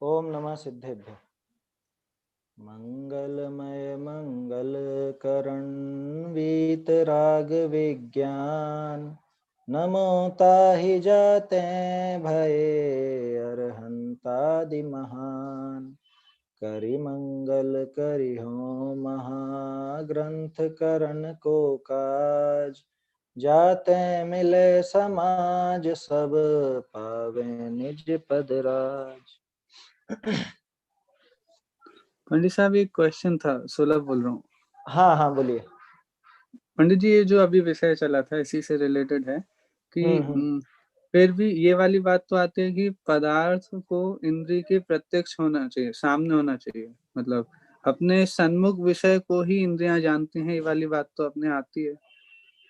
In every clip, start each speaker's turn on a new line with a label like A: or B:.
A: ओम नमः सिद्धेभ्य। मंगलमय मंगल करण वीतराग विज्ञान, नमो ताहि जाते भये अरहंतादि महान। करि मंगल करि हो महाग्रंथ करण को काज, जाते मिले समाज सब पावे निज पद राज।
B: पंडित साहब एक क्वेश्चन था, सुलभ बोल रहा हूँ।
A: हाँ हाँ बोलिए।
B: पंडित जी, ये जो अभी विषय चला था इसी से रिलेटेड है कि
A: हम्म।
B: फिर भी ये वाली बात तो आती है कि पदार्थ को इंद्रिय के प्रत्यक्ष होना चाहिए, सामने होना चाहिए, मतलब अपने सन्मुख विषय को ही इंद्रियां जानती हैं, ये वाली बात तो अपने आती है।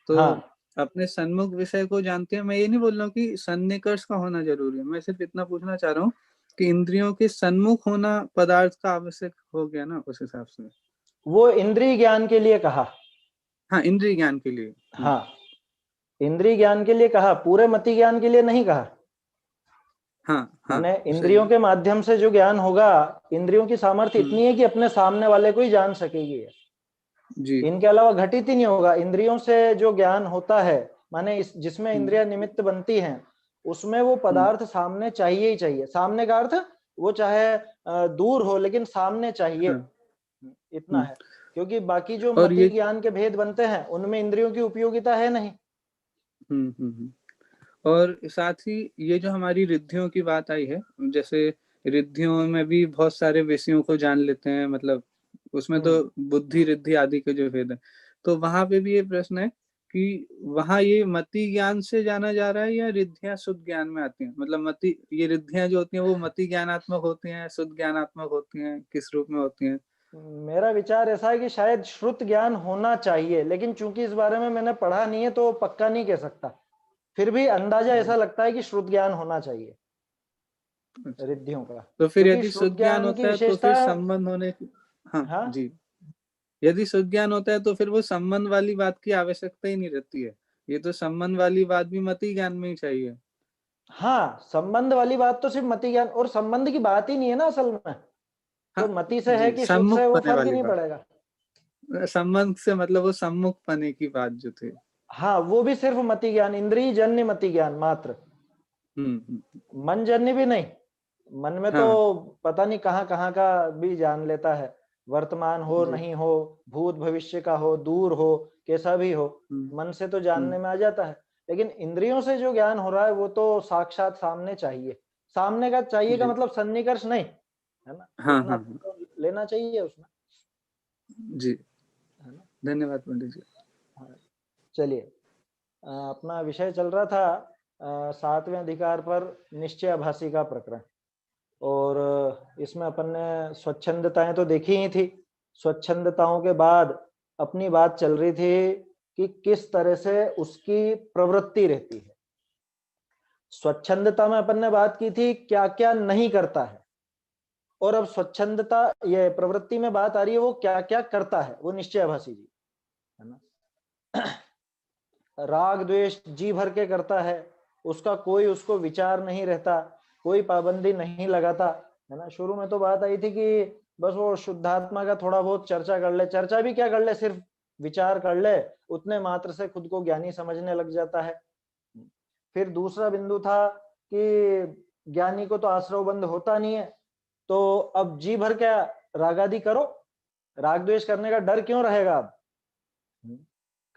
B: तो
A: हाँ
B: अपने सन्मुख विषय को जानते हैं। मैं ये नहीं बोल रहा हूँ कि सन्निकर्ष का होना जरूरी है, मैं सिर्फ इतना पूछना चाह रहा हूँ कि इंद्रियों के सन्मुख होना पदार्थ का आवश्यक हो गया ना उस हिसाब से।
A: वो इंद्रिय ज्ञान के लिए कहा।
B: हाँ, इंद्रिय ज्ञान के लिए।
A: हाँ इंद्रिय ज्ञान के लिए कहा, पूरे मति ज्ञान के लिए नहीं कहा।
B: हाँ हाँ,
A: माने
B: सही
A: इंद्रियों
B: है।
A: के माध्यम से जो ज्ञान होगा, इंद्रियों की सामर्थ्य
B: हम्म,
A: इतनी है कि अपने सामने वाले को ही जान सकेगी।
B: जी।
A: इनके अलावा घटित ही नहीं होगा। इंद्रियों से जो ज्ञान होता है, माने इस जिसमें
B: हम्म,
A: इंद्रिया निमित्त बनती हैं, उसमें वो
B: हम्म,
A: पदार्थ सामने चाहिए ही चाहिए। सामने का अर्थ वो चाहे दूर हो, लेकिन सामने चाहिए।
B: हाँ,
A: इतना है। क्योंकि बाकी जो
B: और
A: मति
B: ये
A: ज्ञान के भेद बनते हैं, उनमें इंद्रियों की उपयोगिता है नहीं।
B: और साथ ही ये जो हमारी रिद्धियों की बात आई है, जैसे रिद्धियों में भी बहुत सारे विषयों को जान लेते हैं, मतलब उसमें तो
A: हम्म।
B: बुद्धि रिद्धि आदि के जो भेद है, तो वहां पे भी ये प्रश्न है कि वहां ये मति ज्ञान से जाना जा रहा है या रिद्धियां शुद्ध ज्ञान में आती हैं? मतलब मति, ये रिद्धियां जो होती हैं वो मति ज्ञानात्मक होती हैं, शुद्ध ज्ञानात्मक होती हैं, किस रूप में होती हैं?
A: मेरा विचार ऐसा है कि शायद श्रुत ज्ञान होना चाहिए, लेकिन चूंकि इस बारे में मैंने पढ़ा नहीं है तो पक्का नहीं कह सकता। फिर भी अंदाजा ऐसा लगता है कि श्रुत ज्ञान होना चाहिए
B: अच्छा,
A: रिद्धियों का।
B: तो फिर
A: क्योंकि
B: यदि
A: श्रुत
B: शुद्ध ज्ञान
A: ज्ञान की
B: होता है तो
A: विशेषता।
B: फिर संबंध होने की, हाँ
A: हाँ
B: जी, यदि शुद्ध ज्ञान होता है तो फिर वो संबंध वाली बात की आवश्यकता ही नहीं रहती है। ये तो संबंध वाली बात भी मति ज्ञान में ही चाहिए।
A: हाँ, संबंध वाली बात तो सिर्फ मति ज्ञान, और संबंध की बात ही नहीं है ना असल में।
B: हाँ
A: तो मति से है
B: जी,
A: कि शुद्ध
B: सम्मुख
A: से, वो
B: पने
A: फर्क ही
B: वाली
A: नहीं
B: बात,
A: पड़ेगा।
B: संबंध से मतलब वो सम्मुख पने की बात जो थी।
A: हाँ, वो भी सिर्फ मति ज्ञान, इंद्रिय जन्य मति ज्ञान मात्र, मन जन्य भी नहीं। मन में तो
B: हाँ,
A: पता नहीं कहाँ कहाँ का भी जान लेता है। वर्तमान हो
B: जी।
A: नहीं हो, भूत भविष्य का हो, दूर हो, कैसा भी हो,
B: हम्म,
A: मन से तो
B: हम्म,
A: जानने में आ जाता है। लेकिन इंद्रियों से जो ज्ञान हो रहा है वो तो साक्षात सामने चाहिए। सामने का चाहिए का
B: जी।
A: मतलब सन्निकर्ष नहीं, है ना।
B: हाँ
A: इतना
B: हाँ हाँ,
A: तो लेना चाहिए उसमें,
B: जी।
A: है ना।
B: धन्यवाद पंडित जी।
A: हाँ, चलिए। अपना विषय चल रहा था सातवें अधिकार पर निश्चयाभासी का प्रकरण। और इसमें अपन ने स्वच्छंदताएं तो देखी ही थी। स्वच्छंदताओं के बाद अपनी बात चल रही थी कि किस तरह से उसकी प्रवृत्ति रहती है। स्वच्छंदता में अपन ने बात की थी क्या क्या नहीं करता है, और अब स्वच्छंदता ये प्रवृत्ति में बात आ रही है वो क्या क्या करता है, वो निश्चयाभासी जी, है ना। राग द्वेष जी भर के करता है, उसका कोई उसको विचार नहीं रहता, कोई पाबंदी नहीं लगाता, है ना। शुरू में तो बात आई थी कि बस वो शुद्धात्मा का थोड़ा बहुत चर्चा कर ले, चर्चा भी क्या कर ले, सिर्फ विचार कर ले, उतने मात्र से खुद को ज्ञानी समझने लग जाता है। फिर दूसरा बिंदु था कि ज्ञानी को तो आश्रव बंद होता नहीं है, तो अब जी भर क्या रागादि करो, राग द्वेष करने का डर क्यों रहेगा अब।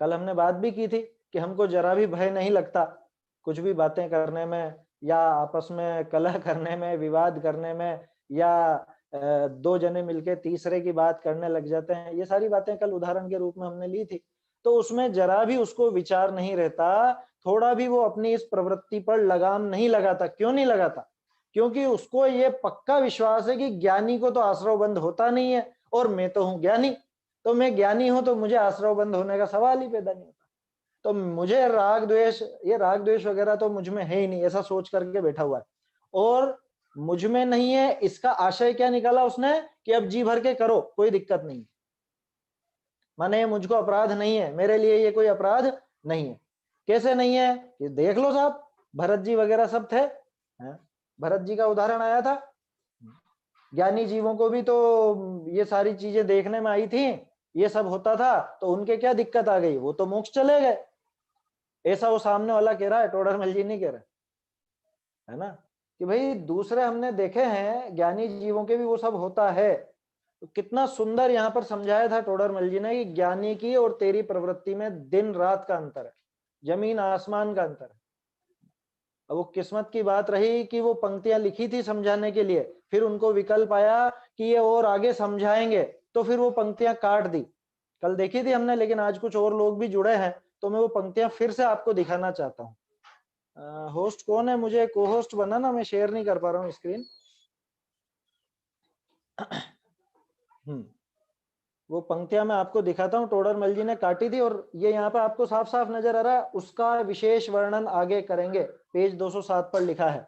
A: कल हमने बात भी की थी कि हमको जरा भी भय नहीं लगता कुछ भी बातें करने में, या आपस में कलह करने में, विवाद करने में, या दो जने मिलके तीसरे की बात करने लग जाते हैं। ये सारी बातें कल उदाहरण के रूप में हमने ली थी। तो उसमें जरा भी उसको विचार नहीं रहता, थोड़ा भी वो अपनी इस प्रवृत्ति पर लगाम नहीं लगाता। क्यों नहीं लगाता? क्योंकि उसको ये पक्का विश्वास है कि ज्ञानी को तो आश्रव बंद होता नहीं है, और मैं तो हूं ज्ञानी, तो मैं ज्ञानी हूं तो मुझे आश्रव बंद होने का सवाल ही पैदा नहीं होता। तो मुझे राग द्वेष, ये राग द्वेष वगैरह तो मुझ में है ही नहीं, ऐसा सोच करके बैठा हुआ है। और मुझ में नहीं है, इसका आशय क्या निकाला उसने कि अब जी भर के करो, कोई दिक्कत नहीं, माने मुझको अपराध नहीं है, मेरे लिए ये कोई अपराध नहीं है। कैसे नहीं है? ये देख लो साहब, भरत जी वगैरह सब थे, हैं? भरत जी का उदाहरण आया था। ज्ञानी जीवों को भी तो ये सारी चीजें देखने में आई थी, ये सब होता था, तो उनके क्या दिक्कत आ गई, वो तो मोक्ष चले गए। ऐसा वो सामने वाला कह रहा है, टोडरमल जी नहीं कह रहे, है ना, कि भाई दूसरे हमने देखे हैं ज्ञानी जीवों के भी वो सब होता है। तो कितना सुंदर यहाँ पर समझाया था टोडरमल जी ने कि ज्ञानी की और तेरी प्रवृत्ति में दिन रात का अंतर है, जमीन आसमान का अंतर है। अब वो किस्मत की बात रही कि वो पंक्तियां लिखी थी समझाने के लिए, फिर उनको विकल्प आया कि ये और आगे समझाएंगे, तो फिर वो पंक्तियां काट दी। कल देखी थी हमने, लेकिन आज कुछ और लोग भी जुड़े हैं, तो मैं वो पंक्तियां फिर से आपको दिखाना चाहता हूँ। होस्ट कौन है, मुझे को होस्ट बना ना, मैं शेयर नहीं कर पा रहा हूँ स्क्रीन। वो पंक्तियां मैं आपको दिखाता हूँ, टोडरमल जी ने काटी थी, और ये यहाँ पे आपको साफ साफ नजर आ रहा है, उसका विशेष वर्णन आगे करेंगे, पेज 207 पर लिखा है।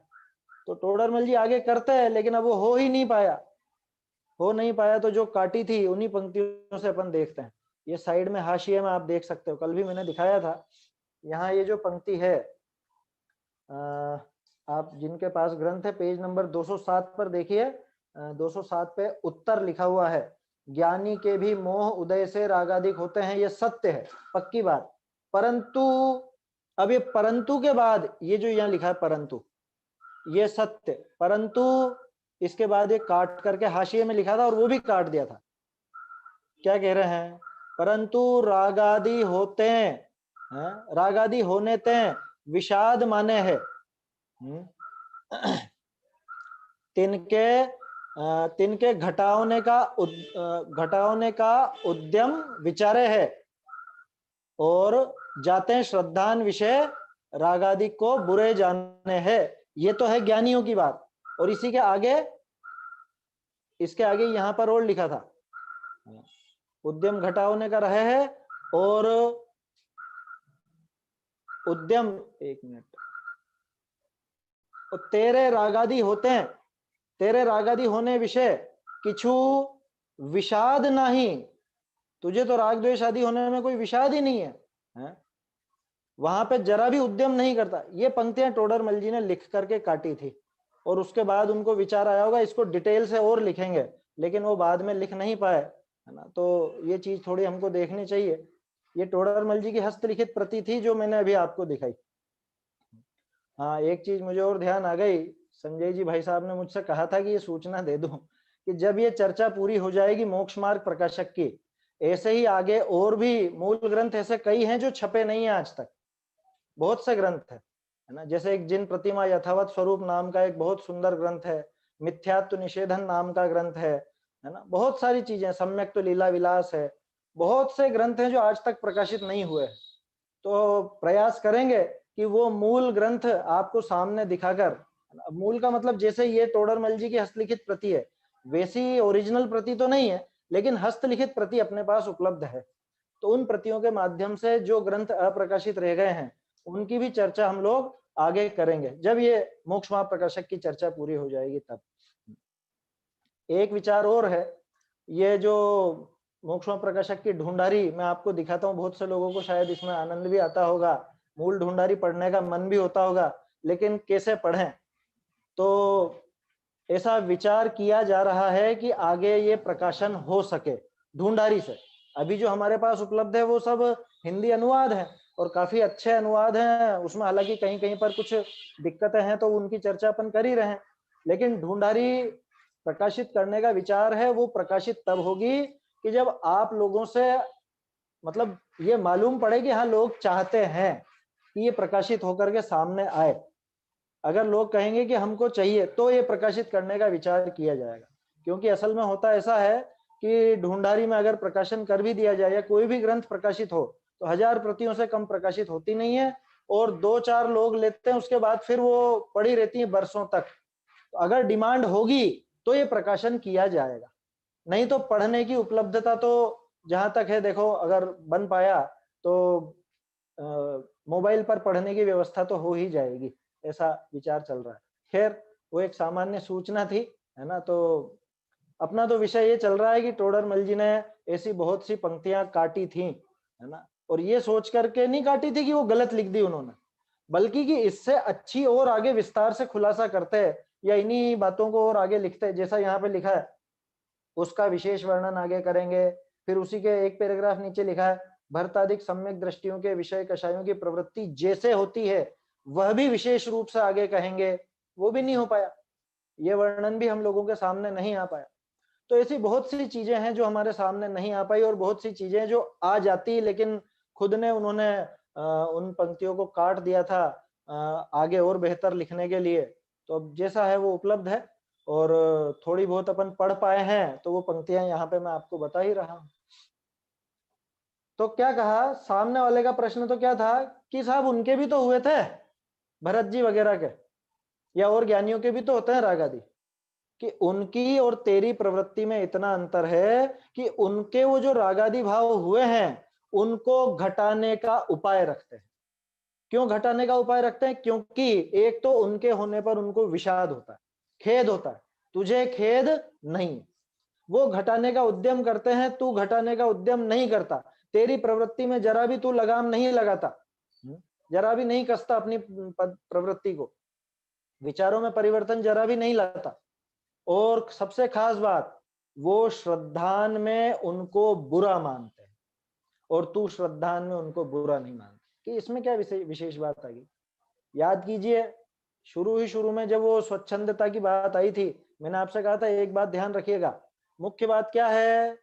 A: तो टोडरमल जी आगे करते हैं, लेकिन अब वो हो ही नहीं पाया, तो जो काटी थी उन्हीं पंक्तियों से अपन देखते हैं। ये साइड में हाशिए में आप देख सकते हो, कल भी मैंने दिखाया था। यहाँ ये जो पंक्ति है, आप जिनके पास ग्रंथ है, पेज नंबर 207 पर देखिए। 207 पे उत्तर लिखा हुआ है, ज्ञानी के भी मोह उदय से रागादिक होते हैं, ये सत्य है, पक्की बात। परंतु अब ये परंतु के बाद ये जो यहाँ लिखा है परंतु, ये सत्य, परंतु इसके बाद ये काट करके हाशिए में लिखा था, और वो भी काट दिया था। क्या कह रहे हैं, परंतु रागादि होते हैं, रागादि होने ते विषाद माने है, तिनके तिनके घटाने का उद्यम विचारे है, और जाते हैं श्रद्धान विषय रागादि को बुरे जाने है। ये तो है ज्ञानियों की बात। और इसी के आगे, इसके आगे यहां पर और लिखा था, उद्यम घटाने का रहे है, और उद्यम, एक मिनट, तेरे रागादि होते हैं, तेरे रागादि होने विषय किछु विषाद नहीं, तुझे तो राग द्वेष आदि होने में कोई विषाद ही नहीं है? वहां पे जरा भी उद्यम नहीं करता। ये पंक्तियां टोडरमल जी ने लिख करके काटी थी, और उसके बाद उनको विचार आया होगा इसको डिटेल से और लिखेंगे, लेकिन वो बाद में लिख नहीं पाए, है ना। तो ये चीज थोड़ी हमको देखनी चाहिए। ये टोडरमल जी की हस्तलिखित प्रति थी जो मैंने अभी आपको दिखाई। हाँ, एक चीज मुझे और ध्यान आ गई, संजय जी भाई साहब ने मुझसे कहा था कि ये सूचना दे दूं कि जब ये चर्चा पूरी हो जाएगी मोक्ष मार्ग प्रकाशक की, ऐसे ही आगे और भी मूल ग्रंथ ऐसे कई हैं जो छपे नहीं है आज तक, बहुत से ग्रंथ है ना। जैसे एक जिन प्रतिमा यथावत स्वरूप नाम का एक बहुत सुंदर ग्रंथ है, मिथ्यात्व निषेधन नाम का ग्रंथ है ना, बहुत सारी चीजें, सम्यक तो लीला विलास है, बहुत से ग्रंथ हैं जो आज तक प्रकाशित नहीं हुए। तो प्रयास करेंगे कि वो मूल ग्रंथ आपको सामने दिखाकर, मूल का मतलब जैसे ये टोडरमल जी की हस्तलिखित प्रति है, वैसी ओरिजिनल प्रति तो नहीं है, लेकिन हस्तलिखित प्रति अपने पास उपलब्ध है। तो उन प्रतियों के माध्यम से जो ग्रंथ अप्रकाशित रह गए हैं उनकी भी चर्चा हम लोग आगे करेंगे, जब ये मोक्ष महाप्रकाशक की चर्चा पूरी हो जाएगी तब। एक विचार और है, ये जो मोक्ष महाप्रकाशक की ढूंढारी मैं आपको दिखाता हूँ, बहुत से लोगों को शायद इसमें आनंद भी आता होगा, मूल ढूंढारी पढ़ने का मन भी होता होगा, लेकिन कैसे पढ़ें। तो ऐसा विचार किया जा रहा है कि आगे ये प्रकाशन हो सके ढूंढारी से। अभी जो हमारे पास उपलब्ध है वो सब हिंदी अनुवाद है, और काफी अच्छे अनुवाद हैं उसमें, हालांकि कहीं कहीं पर कुछ दिक्कतें हैं तो उनकी चर्चा अपन कर ही रहे हैं। लेकिन ढूंढारी प्रकाशित करने का विचार है, वो प्रकाशित तब होगी कि जब आप लोगों से मतलब ये मालूम पड़े कि हाँ लोग चाहते हैं कि ये प्रकाशित होकर के सामने आए। अगर लोग कहेंगे कि हमको चाहिए तो ये प्रकाशित करने का विचार किया जाएगा। क्योंकि असल में होता ऐसा है कि ढूंढारी में अगर प्रकाशन कर भी दिया जाए या कोई भी ग्रंथ प्रकाशित हो तो 1000 प्रतियों से कम प्रकाशित होती नहीं है, और 2-4 लोग लेते हैं, उसके बाद फिर वो पड़ी रहती है बरसों तक। तो अगर डिमांड होगी तो ये प्रकाशन किया जाएगा, नहीं तो पढ़ने की उपलब्धता तो जहां तक है, देखो अगर बन पाया तो मोबाइल पर पढ़ने की व्यवस्था तो हो ही जाएगी, ऐसा विचार चल रहा है। खैर वो एक सामान्य सूचना थी, है ना। तो अपना तो विषय ये चल रहा है कि टोडरमल जी ने ऐसी बहुत सी पंक्तियां काटी थी, है ना, और ये सोच करके नहीं काटी थी कि वो गलत लिख दी उन्होंने, बल्कि कि इससे अच्छी और आगे विस्तार से खुलासा करते हैं या इन्हीं बातों को और आगे लिखते हैं, जैसा यहाँ पे लिखा है उसका विशेष वर्णन आगे करेंगे। फिर उसी के एक पैराग्राफ नीचे लिखा है भरतादिक सम्यक दृष्टियों के विषय कषायों की प्रवृत्ति जैसे होती है वह भी विशेष रूप से आगे कहेंगे, वो भी नहीं हो पाया, ये वर्णन भी हम लोगों के सामने नहीं आ पाया। तो ऐसी बहुत सी चीजें हैं जो हमारे सामने नहीं आ पाई, और बहुत सी चीजें जो आ जाती लेकिन खुद ने उन्होंने उन पंक्तियों को काट दिया था आगे और बेहतर लिखने के लिए। तो अब जैसा है वो उपलब्ध है, और थोड़ी बहुत अपन पढ़ पाए हैं तो वो पंक्तियां यहाँ पे मैं आपको बता ही रहा हूं। तो क्या कहा, सामने वाले का प्रश्न तो क्या था कि साहब उनके भी तो हुए थे, भरत जी वगैरह के, या और ज्ञानियों के भी तो होते हैं राग आदि, कि उनकी और तेरी प्रवृत्ति में इतना अंतर है कि उनके वो जो रागादि भाव हुए हैं उनको घटाने का उपाय रखते हैं। क्यों घटाने का उपाय रखते हैं? क्योंकि एक तो उनके होने पर उनको विषाद होता है, खेद होता है, तुझे खेद नहीं, वो घटाने का उद्यम करते हैं, तू घटाने का उद्यम नहीं करता, तेरी प्रवृत्ति में जरा भी तू लगाम नहीं लगाता, जरा भी नहीं कसता अपनी प्रवृत्ति को, विचारों में परिवर्तन जरा भी नहीं लाता। और सबसे खास बात, वो श्रद्धान में उनको बुरा मानते हैं और तू श्रद्धान में उनको बुरा नहीं मानता। कि इसमें क्या विशेष बात आ गई? याद कीजिए, शुरू में जब वो स्वच्छंदता की बात आई थी, मैंने आपसे कहा था एक बात ध्यान रखिएगा, मुख्य बात क्या है?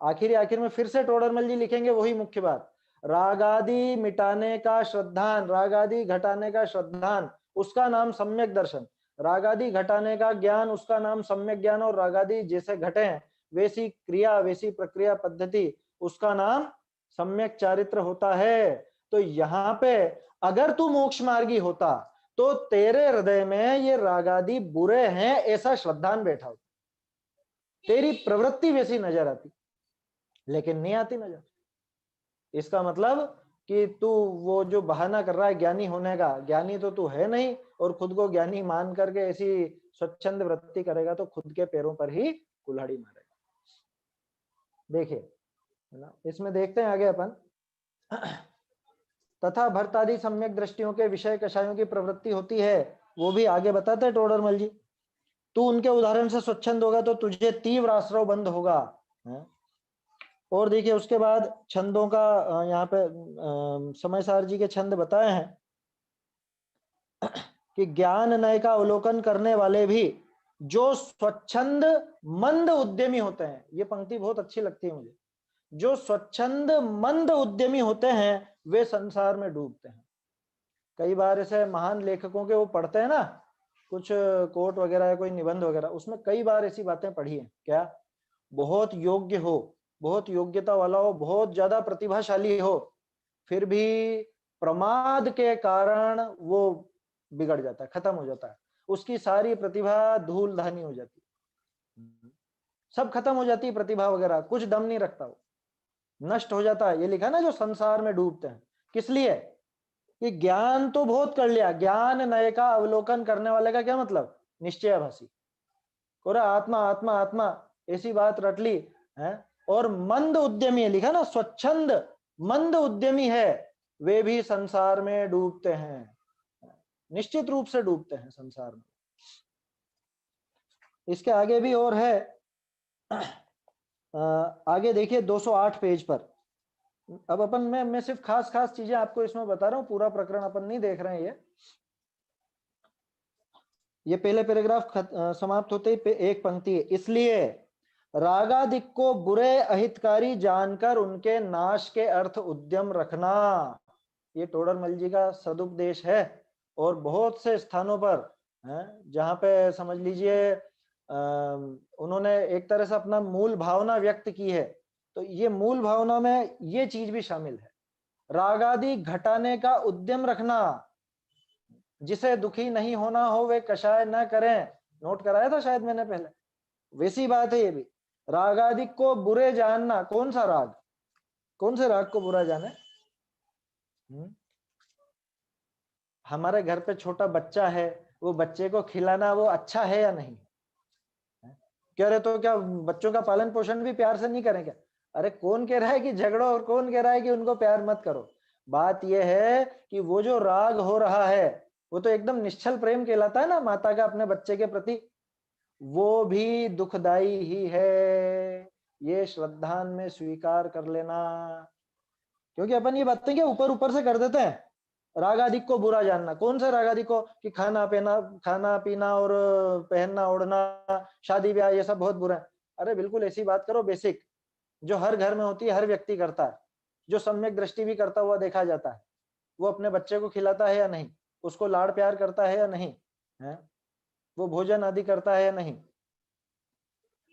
A: आखिर में फिर से टोडरमल जी लिखेंगे वही मुख्य बात, रागादि मिटाने का श्रद्धान, रागादि घटाने का श्रद्धान, उसका नाम सम्यक दर्शन, रागादि घटाने का ज्ञान, उसका नाम सम्यक ज्ञान, और रागादि जैसे घटे वैसी क्रिया, वैसी प्रक्रिया पद्धति, उसका नाम सम्यक चारित्र होता है। तो यहाँ पे अगर तू मोक्ष मार्गी होता तो तेरे हृदय में ये रागादि बुरे हैं ऐसा श्रद्धान बैठा होता, तेरी प्रवृत्ति वैसी नजर आती, लेकिन नहीं आती नजर। इसका मतलब कि तू वो जो बहाना कर रहा है ज्ञानी होने का, ज्ञानी तो तू है नहीं, और खुद को ज्ञानी मान करके ऐसी स्वच्छंद वृत्ति करेगा तो खुद के पैरों पर ही कुल्हाड़ी मारेगा। देखिए है ना, इसमें देखते हैं आगे अपन। तथा भरतादि सम्यक दृष्टियों के विषय कषायों की प्रवृत्ति होती है, वो भी आगे बताते हैं टोडरमल जी। तू उनके उदाहरण से स्वच्छंद होगा तो तुझे तीव्र आश्रव बंद होगा। और देखिए उसके बाद छंदों का यहाँ पे समयसार जी के छंद बताए हैं कि ज्ञान नय का अवलोकन करने वाले भी जो स्वच्छंद मंद उद्यमी होते हैं, ये पंक्ति बहुत अच्छी लगती है मुझे, जो स्वच्छंद मंद उद्यमी होते हैं वे संसार में डूबते हैं। कई बार ऐसे महान लेखकों के वो पढ़ते हैं ना, कुछ कोट वगैरह या कोई निबंध वगैरह, उसमें कई बार ऐसी बातें पढ़ी है, क्या बहुत योग्य हो, बहुत योग्यता वाला हो, बहुत ज्यादा प्रतिभाशाली हो, फिर भी प्रमाद के कारण वो बिगड़ जाता है, खत्म हो जाता है, उसकी सारी प्रतिभा धूल धानी हो जाती है, सब खत्म हो जाती है प्रतिभा वगैरह, कुछ दम नहीं रखता, वो नष्ट हो जाता है। ये लिखा ना जो संसार में डूबते हैं, किस लिए? कि ज्ञान तो बहुत कर लिया, ज्ञान नय का अवलोकन करने वाले का क्या मतलब? निश्चयाभासी, और आत्मा आत्मा आत्मा ऐसी बात रट ली है। और मंद उद्यमी है, लिखा ना स्वच्छंद मंद उद्यमी है, वे भी संसार में डूबते हैं, निश्चित रूप से डूबते हैं संसार में। इसके आगे भी और है, आगे देखिए 208 पेज पर। अब अपन मैं सिर्फ खास खास चीजें आपको इसमें बता रहा हूं, पूरा प्रकरण अपन नहीं देख रहे हैं। ये पहले पैराग्राफ समाप्त होते ही एक पंक्ति है, इसलिए रागादिक को बुरे अहितकारी जानकर उनके नाश के अर्थ उद्यम रखना। ये टोडरमल जी का सदुपदेश है, और बहुत से स्थानों पर जहां पे समझ लीजिए उन्होंने एक तरह से अपना मूल भावना व्यक्त की है, तो ये मूल भावना में ये चीज भी शामिल है, रागादि घटाने का उद्यम रखना, जिसे दुखी नहीं होना हो वे कषाय न करें, नोट कराया था शायद मैंने पहले, वैसी बात है ये भी। रागादि को बुरे जानना, कौन सा राग, कौन से राग को बुरा जाने? हमारे घर पे छोटा बच्चा है, वो बच्चे को खिलाना वो अच्छा है या नहीं? कह रहे तो क्या बच्चों का पालन पोषण भी प्यार से नहीं करें क्या? अरे कौन कह रहा है कि झगड़ो, और कौन कह रहा है कि उनको प्यार मत करो? बात यह है कि वो जो राग हो रहा है वो तो एकदम निश्चल प्रेम कहलाता है ना माता का अपने बच्चे के प्रति, वो भी दुखदाई ही है, ये श्रद्धान में स्वीकार कर लेना। क्योंकि अपन ये बातें क्या ऊपर ऊपर से कर देते हैं, राग आदि को बुरा जानना। कौन सा राग आदि को? कि खाना पीना और पहनना ओढ़ना, शादी ब्याह, ये सब बहुत बुरा है। अरे बिल्कुल ऐसी बात करो बेसिक, जो हर घर में होती है, हर व्यक्ति करता है, जो सम्यक दृष्टि भी करता हुआ देखा जाता है। वो अपने बच्चे को खिलाता है या नहीं, उसको लाड़ प्यार करता है या नहीं है, वो भोजन आदि करता है या नहीं।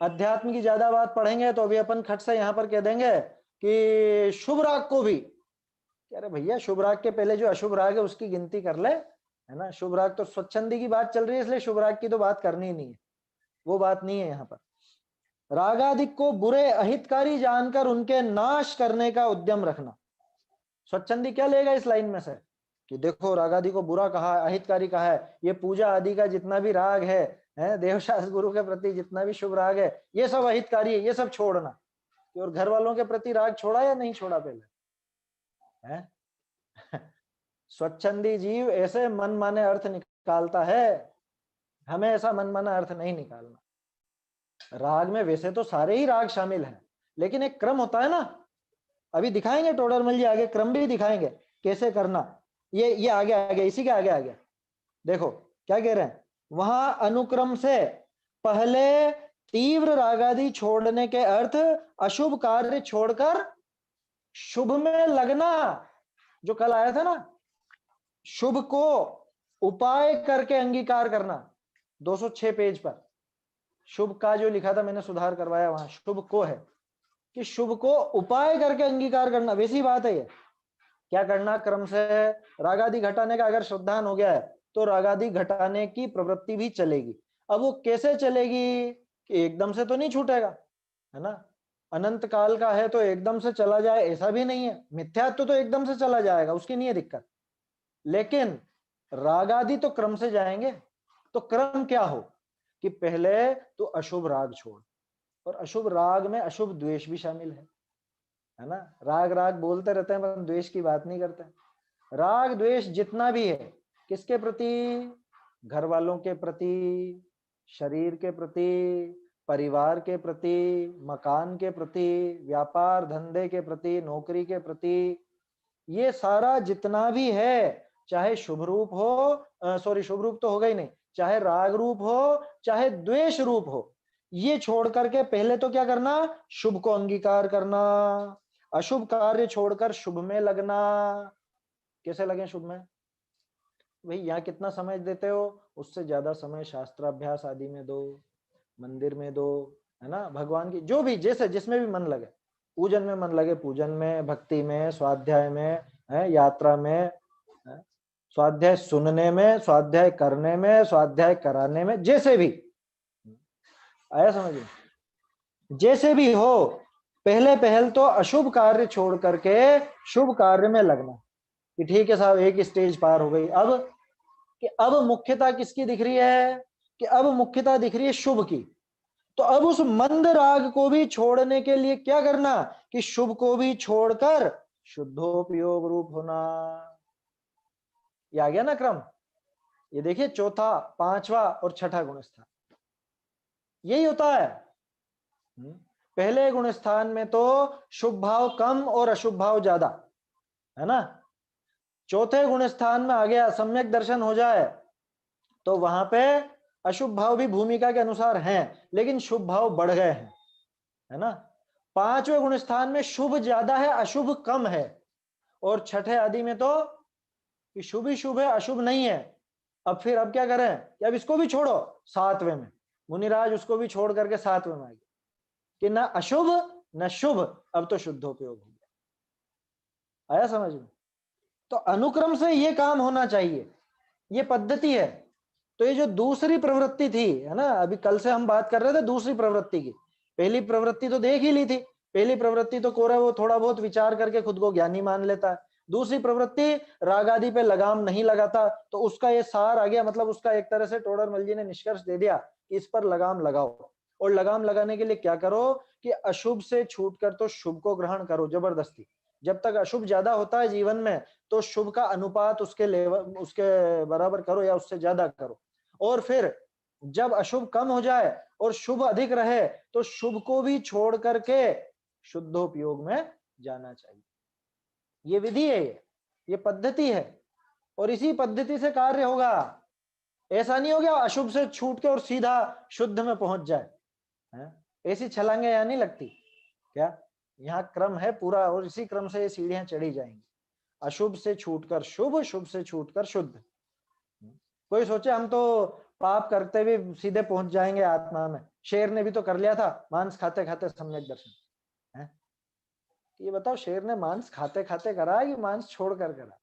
A: अध्यात्म की ज्यादा बात पढ़ेंगे तो अभी अपन खट से यहाँ पर कह देंगे कि शुभ राग को भी, अरे भैया शुभ राग के पहले जो अशुभ राग है उसकी गिनती कर ले, है ना। शुभ राग तो स्वच्छंदी की बात चल रही है, इसलिए शुभ राग की तो बात करनी ही नहीं है, वो बात नहीं है यहाँ पर। रागादिक को बुरे अहितकारी जानकर उनके नाश करने का उद्यम रखना। स्वच्छंदी क्या लेगा इस लाइन में से कि देखो रागादि को बुरा कहा, अहितकारी कहा है, ये पूजा आदि का जितना भी राग है, देवशास्त्र गुरु के प्रति जितना भी शुभ राग है, ये सब अहितकारी है, ये सब छोड़ना। और घर वालों के प्रति राग छोड़ा या नहीं छोड़ा पहले है? स्वच्छंदी जीव ऐसे मन माने अर्थ निकालता है, हमें ऐसा मन माना अर्थ नहीं निकालना। राग में वैसे तो सारे ही राग शामिल हैं, लेकिन एक क्रम होता है ना, अभी दिखाएंगे टोडरमल जी आगे, क्रम भी दिखाएंगे कैसे करना। ये आगे इसी के आगे देखो क्या कह रहे हैं वहां, अनुक्रम से पहले तीव्र रागादि छोड़ने के अर्थ अशुभ कार्य छोड़कर शुभ में लगना, जो कल आया था ना, शुभ को उपाय करके अंगीकार करना, 206 पेज पर शुभ का जो लिखा था मैंने सुधार करवाया, वहां शुभ को है कि शुभ को उपाय करके अंगीकार करना। वैसी बात है ये, क्या करना, क्रम से रागादि घटाने का अगर श्रद्धान हो गया है तो रागादि घटाने की प्रवृत्ति भी चलेगी। अब वो कैसे चलेगी कि एकदम से तो नहीं छूटेगा, है ना। अनंत काल का है तो एकदम से चला जाए ऐसा भी नहीं है, मिथ्यात्व तो एकदम से चला जाएगा, उसकी नहीं है दिक्कत, लेकिन रागादि तो क्रम से जाएंगे। तो क्रम क्या हो कि पहले तो अशुभ राग छोड़, और अशुभ राग में अशुभ द्वेष भी शामिल है ना। राग राग बोलते रहते हैं पर द्वेष की बात नहीं करते। राग द्वेष जितना भी है, किसके प्रति? घर वालों के प्रति, शरीर के प्रति, परिवार के प्रति, मकान के प्रति, व्यापार धंधे के प्रति, नौकरी के प्रति, ये सारा जितना भी है, चाहे शुभ रूप हो, सॉरी शुभ रूप तो होगा ही नहीं, चाहे राग रूप हो चाहे द्वेष रूप हो, ये छोड़ करके पहले तो क्या करना, शुभ को अंगीकार करना, अशुभ कार्य छोड़कर शुभ में लगना। कैसे लगे शुभ में? भाई यहाँ कितना समय देते हो, उससे ज्यादा समय शास्त्राभ्यास आदि में दो, मंदिर में दो, है ना। भगवान की जो भी जैसे जिसमें भी मन लगे, पूजन में मन लगे पूजन में, भक्ति में, स्वाध्याय में, है यात्रा में, है? स्वाध्याय सुनने में, स्वाध्याय करने में, स्वाध्याय कराने में, जैसे भी आया समझ में, जैसे भी हो, पहले पहल तो अशुभ कार्य छोड़ करके शुभ कार्य में लगना। कि ठीक है साहब एक स्टेज पार हो गई, अब कि अब मुख्यता किसकी दिख रही है, कि अब मुख्यता दिख रही है शुभ की। तो अब उस मंद राग को भी छोड़ने के लिए क्या करना कि शुभ को भी छोड़कर शुद्धोपयोग रूप होना। ये आ गया ना क्रम। ये देखिए चौथा, पांचवा और छठा गुण स्थान यही होता है। पहले गुण स्थान में तो शुभ भाव कम और अशुभ भाव ज्यादा, है ना। चौथे गुण स्थान में आ गया सम्यक दर्शन हो जाए तो वहां पे अशुभ भाव भी भूमिका के अनुसार हैं, लेकिन शुभ भाव बढ़ गए हैं, है ना। पांचवें गुण स्थान में शुभ ज्यादा है अशुभ कम है, और छठे आदि में तो कि शुभ ही शुभ है अशुभ नहीं है। अब क्या करें कि अब इसको भी छोड़ो, सातवें में मुनिराज उसको भी छोड़ करके सातवें में आ गया कि ना अशुभ न शुभ, अब तो शुद्धोपयोग हो गया। आया समझ में? तो अनुक्रम से ये काम होना चाहिए, ये पद्धति है। तो ये जो दूसरी प्रवृत्ति थी, है ना, अभी कल से हम बात कर रहे थे दूसरी प्रवृत्ति की, पहली प्रवृत्ति तो देख ही ली थी। पहली प्रवृत्ति तो कोरा वो थोड़ा बहुत विचार करके खुद को ज्ञानी मान लेता है, दूसरी प्रवृत्ति राग आदि पे लगाम नहीं लगाता, तो उसका ये सार आ गया, मतलब उसका एक तरह से टोडरमल जी ने निष्कर्ष दे दिया कि इस पर लगाम लगाओ। और लगाम लगाने के लिए क्या करो कि अशुभ से छूट कर तो शुभ को ग्रहण करो जबरदस्ती, जब तक अशुभ ज्यादा होता है जीवन में तो शुभ का अनुपात उसके लेवल उसके बराबर करो या उससे ज्यादा करो। और फिर जब अशुभ कम हो जाए और शुभ अधिक रहे तो शुभ को भी छोड़ करके शुद्धोपयोग में जाना चाहिए। ये विधि है, ये पद्धति है और इसी पद्धति से कार्य होगा। ऐसा नहीं हो गया अशुभ से छूट के और सीधा शुद्ध में पहुंच जाए, है? ऐसी छलांगे यहाँ नहीं लगती क्या? यहाँ क्रम है पूरा और इसी क्रम से ये सीढ़ियां चढ़ी जाएंगी। अशुभ से छूटकर शुभ, शुभ से छूटकर शुद्ध। कोई सोचे हम तो पाप करते हुए सीधे पहुंच जाएंगे आत्मा में। शेर ने भी तो कर लिया था मांस खाते खाते सम्यक दर्शन, है? ये बताओ शेर ने मांस खाते खाते करा कि मांस छोड़ कर करा?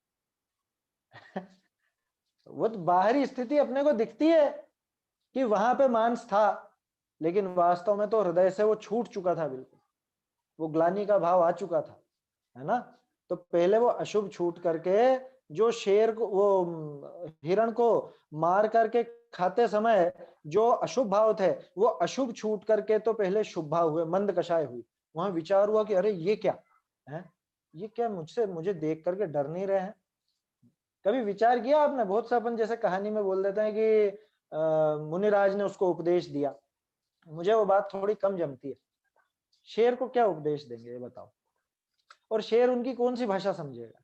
A: वो तो बाहरी स्थिति अपने को दिखती है कि वहां पे मांस था, लेकिन वास्तव में तो हृदय से वो छूट चुका था बिल्कुल, वो ग्लानि का भाव आ चुका था, है ना? तो पहले वो अशुभ छूट करके जो शेर को वो हिरण को मार करके खाते समय जो अशुभ भाव थे वो अशुभ छूट करके तो पहले शुभ भाव हुए, मंद कषाय हुई। वहां विचार हुआ कि अरे ये क्या है, ये क्या मुझे देख करके डर नहीं रहे हैं। कभी विचार किया आपने? बहुत से अपन जैसे कहानी में बोल देते हैं कि मुनिराज ने उसको उपदेश दिया। मुझे वो बात थोड़ी कम जमती है। शेर को क्या उपदेश देंगे ये बताओ? और शेर उनकी कौन सी भाषा समझेगा?